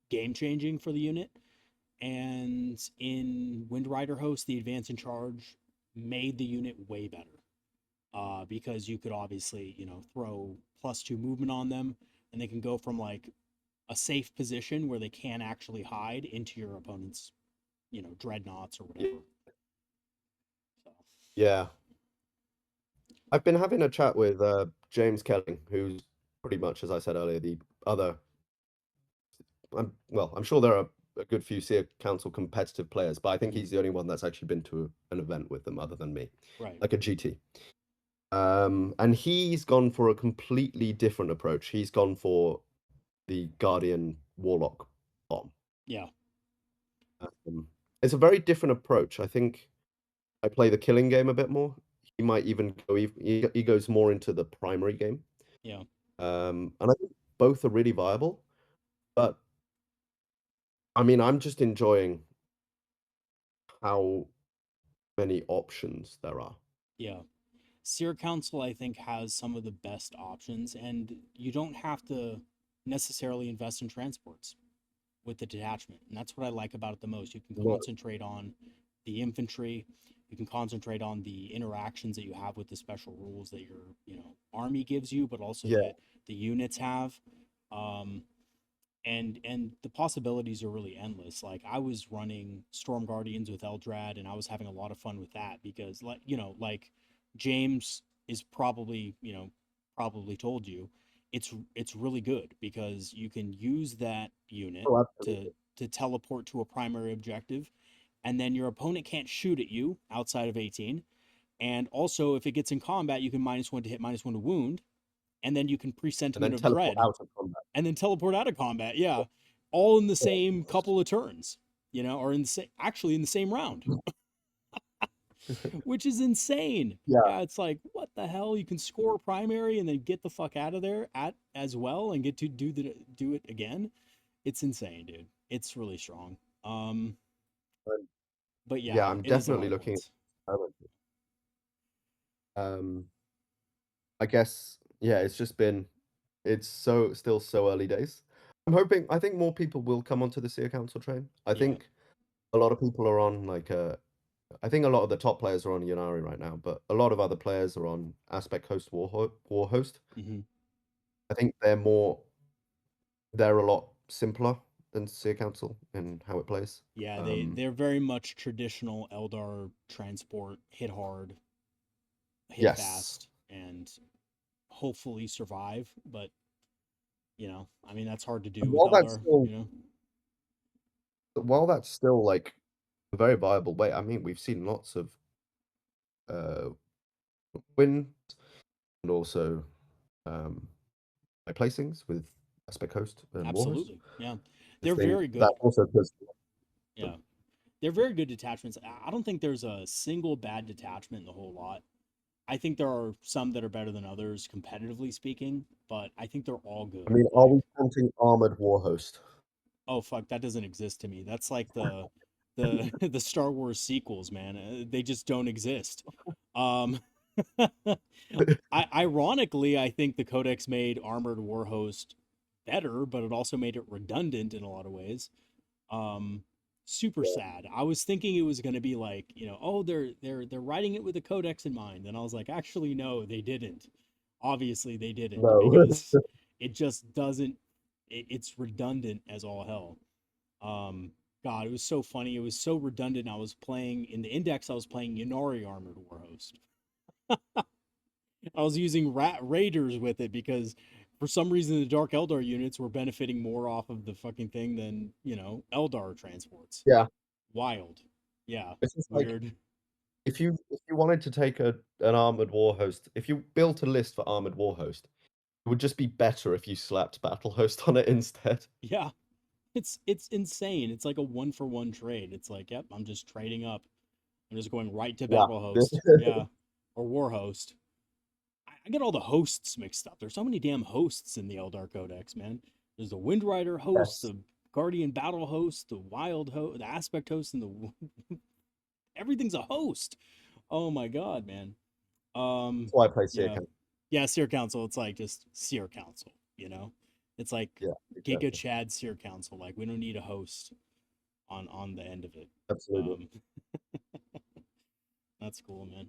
[SPEAKER 1] game changing for the unit. And in Wind Rider Host, the advance and charge made the unit way better. Because you could obviously, throw +2 movement on them, and they can go from like a safe position where they can actually hide into your opponent's, dreadnoughts or
[SPEAKER 2] yeah.
[SPEAKER 1] whatever. So
[SPEAKER 2] Yeah. I've been having a chat with James Kelly, who's pretty much, as I said earlier, the other. I'm sure there are a good few Seer Council competitive players, but I think
[SPEAKER 1] mhm.
[SPEAKER 2] he's the only one that's actually been to an event with them other than me,
[SPEAKER 1] Right.
[SPEAKER 2] like a GT. And he's gone for a completely different approach. He's gone for the Guardian Warlock bomb.
[SPEAKER 1] Yeah.
[SPEAKER 2] Um, it's a very different approach. I think I play the killing game a bit more. He might even he goes more into the primary game.
[SPEAKER 1] Yeah.
[SPEAKER 2] And I think both are really viable. But I mean, I'm just enjoying how many options there are.
[SPEAKER 1] Yeah. Seer Council, I think, has some of the best options, and you don't have to. necessarily invest in transports with the detachment. And that's what I like about it the most. You can
[SPEAKER 2] No.
[SPEAKER 1] concentrate on the infantry, you can concentrate on the interactions that you have with the special rules that your, army gives you, but also
[SPEAKER 2] Yeah.
[SPEAKER 1] that the units have. Um, and the possibilities are really endless. Like I was running Storm Guardians with Eldrad, and I was having a lot of fun with that because, like James is probably, probably told you, it's really good because you can use that unit
[SPEAKER 2] Oh,
[SPEAKER 1] to
[SPEAKER 2] absolutely.
[SPEAKER 1] teleport to a primary objective, and then your opponent can't shoot at you outside of 18. And also, if it gets in combat, you can -1 to hit, -1 to wound, and then you can
[SPEAKER 2] And
[SPEAKER 1] presentiment
[SPEAKER 2] then
[SPEAKER 1] of
[SPEAKER 2] teleport
[SPEAKER 1] dread
[SPEAKER 2] out of combat.
[SPEAKER 1] and then teleport out of combat. Yeah, all in the
[SPEAKER 2] Yeah.
[SPEAKER 1] same couple of turns, or in the actually in the same round, which is insane.
[SPEAKER 2] Yeah.
[SPEAKER 1] Yeah, it's like what the hell? You can score primary and then get the fuck out of there at as well and get to do it again. It's insane, dude. It's really strong.
[SPEAKER 2] Um,
[SPEAKER 1] But
[SPEAKER 2] yeah,
[SPEAKER 1] yeah,
[SPEAKER 2] I'm
[SPEAKER 1] it is a
[SPEAKER 2] definitely
[SPEAKER 1] lot of
[SPEAKER 2] looking at
[SPEAKER 1] points.
[SPEAKER 2] I guess yeah, it's still so early days. I think more people will come onto the Seer Council train. I
[SPEAKER 1] Yeah.
[SPEAKER 2] think a lot of people are on I think a lot of the top players are on Ynnari right now, but a lot of other players are on Aspect Host Warhost.
[SPEAKER 1] Hmm.
[SPEAKER 2] I think they're a lot simpler than Seer Council in how it plays.
[SPEAKER 1] Yeah,
[SPEAKER 2] Um,
[SPEAKER 1] they're very much traditional Eldar transport, hit hard, hit
[SPEAKER 2] yes.
[SPEAKER 1] fast, and hopefully survive. But I mean that's hard to
[SPEAKER 2] And
[SPEAKER 1] do with Eldar.
[SPEAKER 2] while that's still like a very viable way, I mean, we've seen lots of uh wins and also um by placings with Aspect Host and Warhost.
[SPEAKER 1] Absolutely, yeah,
[SPEAKER 2] I
[SPEAKER 1] they're
[SPEAKER 2] think
[SPEAKER 1] very
[SPEAKER 2] that
[SPEAKER 1] good.
[SPEAKER 2] also does
[SPEAKER 1] Yeah, they're very good detachments. I don't think there's a single bad detachment in the whole lot. I think there are some that are better than others, competitively speaking, but I think they're all
[SPEAKER 2] I
[SPEAKER 1] good.
[SPEAKER 2] mean, are
[SPEAKER 1] Like,
[SPEAKER 2] we counting Armored Warhost?
[SPEAKER 1] oh fuck, that doesn't exist to me. That's like the the Star Wars sequels, man. They just don't exist. Um, ironically, I think the Codex made Armored Warhost better, but it also made it redundant in a lot of ways. Um, Super
[SPEAKER 2] Yeah.
[SPEAKER 1] sad. I was thinking it was going to be like, oh, they're writing it with the Codex in mind, and I was like, actually, no, they didn't. Obviously, they didn't
[SPEAKER 2] No.
[SPEAKER 1] because it just doesn't. It's redundant as all hell. Um, God, it was so funny. It was so redundant. I was playing in the index. I was playing Ynnari Armored Warhost. I was using raiders with it because for some reason the Dark Eldar units were benefiting more off of the fucking thing than Eldar transports.
[SPEAKER 2] Yeah.
[SPEAKER 1] Wild, yeah,
[SPEAKER 2] It's just like
[SPEAKER 1] weird.
[SPEAKER 2] if you wanted to take an Armored Warhost, if you built a list for Armored Warhost, it would just be better if you slapped Battle Host on it instead.
[SPEAKER 1] Yeah, it's insane. It's like a one for one trade. It's like, yep, I'm just trading up. I'm just going right to
[SPEAKER 2] Yeah.
[SPEAKER 1] Battle Host, yeah, or War Host. I get all the hosts mixed up. There's so many damn hosts in the Eldar Codex, man. There's the Wind Rider host,
[SPEAKER 2] Yes.
[SPEAKER 1] the Guardian Battle host, the Wild host, the Aspect host, and the everything's a host. Oh my god, man.
[SPEAKER 2] That's why I play Seer
[SPEAKER 1] Yeah,
[SPEAKER 2] Council.
[SPEAKER 1] yeah. Seer Council. It's like just Seer Council. It's like
[SPEAKER 2] Yeah,
[SPEAKER 1] Giga
[SPEAKER 2] exactly.
[SPEAKER 1] Chad Seer Council. Like we don't need a host on the end of it.
[SPEAKER 2] Absolutely.
[SPEAKER 1] Um, that's cool, man.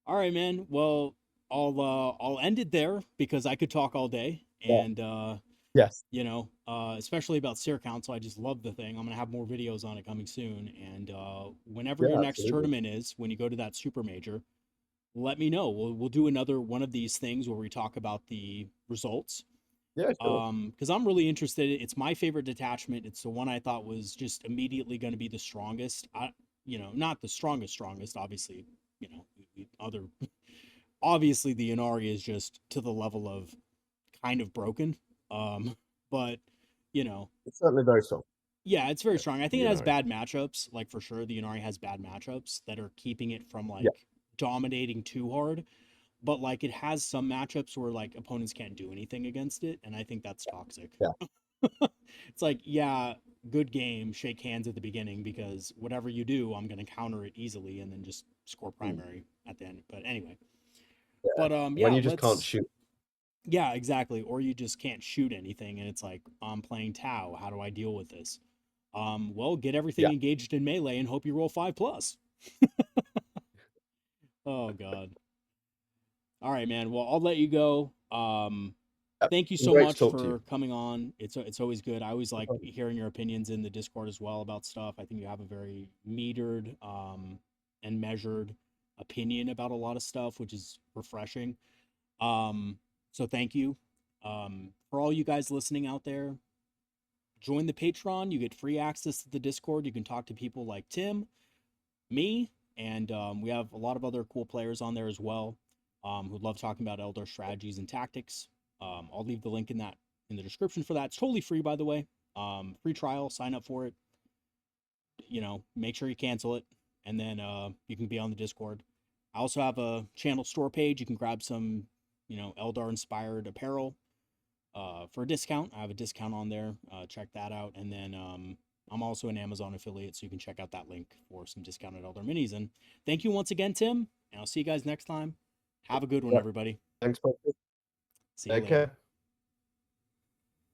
[SPEAKER 1] All right, man. Well, I'll end it there because I could talk all day,
[SPEAKER 2] Yeah.
[SPEAKER 1] and
[SPEAKER 2] Yes.
[SPEAKER 1] especially about Seer Council. I just love the thing. I'm gonna have more videos on it coming soon, and whenever your
[SPEAKER 2] Yeah,
[SPEAKER 1] next
[SPEAKER 2] absolutely.
[SPEAKER 1] tournament is, when you go to that super major, let me know. We'll do another one of these things where we talk about the results.
[SPEAKER 2] Yeah, sure.
[SPEAKER 1] Because I'm really interested. It's my favorite detachment. It's the one I thought was just immediately going to be the strongest. Not the strongest, obviously. Other obviously the Ynnari is just to the level of kind of broken. But you know,
[SPEAKER 2] It's certainly very strong.
[SPEAKER 1] yeah, it's very
[SPEAKER 2] Yeah,
[SPEAKER 1] strong. I
[SPEAKER 2] the
[SPEAKER 1] think it has
[SPEAKER 2] Ynnari.
[SPEAKER 1] bad matchups, like for sure. The Ynnari has bad matchups that are keeping it from
[SPEAKER 2] Yeah,
[SPEAKER 1] like dominating too hard. But like it has some matchups where like opponents can't do anything against it, and I think that's toxic.
[SPEAKER 2] yeah.
[SPEAKER 1] It's like, yeah, good game, shake hands at the beginning because whatever you do, I'm gonna counter it easily and then just score
[SPEAKER 2] Mm,
[SPEAKER 1] primary at the end. But anyway,
[SPEAKER 2] yeah.
[SPEAKER 1] but
[SPEAKER 2] When
[SPEAKER 1] yeah,
[SPEAKER 2] you just can't
[SPEAKER 1] let's
[SPEAKER 2] shoot.
[SPEAKER 1] Yeah, exactly. Or you just can't shoot anything, and it's like, I'm playing Tau. How do I deal with this? Well, get everything
[SPEAKER 2] Yeah.
[SPEAKER 1] engaged in melee and hope you roll 5+. Oh God. All right, man. Well, I'll let you go. Thank you so
[SPEAKER 2] Great to
[SPEAKER 1] much
[SPEAKER 2] talk to you.
[SPEAKER 1] for coming on. It's always good. I always like hearing your opinions in the Discord as well about stuff. I think you have a very metered and measured opinion about a lot of stuff, which is refreshing. So thank you. For all you guys listening out there, join the Patreon. You get free access to the Discord. You can talk to people like Tim, me, and we have a lot of other cool players on there as well who love talking about Eldar strategies and tactics. I'll leave the link in the description for that. It's totally free, by the way. Free trial. Sign up for it. Make sure you cancel it, and then you can be on the Discord. I also have a channel store page. You can grab some, Eldar inspired apparel for a discount. I have a discount on there. Check that out. And then I'm also an Amazon affiliate, so you can check out that link for some discounted Eldar minis. And thank you once again, Tim. And I'll see you guys next time. Have a good one,
[SPEAKER 2] Yeah.
[SPEAKER 1] everybody.
[SPEAKER 2] Thanks, Patrick.
[SPEAKER 1] See you
[SPEAKER 2] Take
[SPEAKER 1] later.
[SPEAKER 2] care.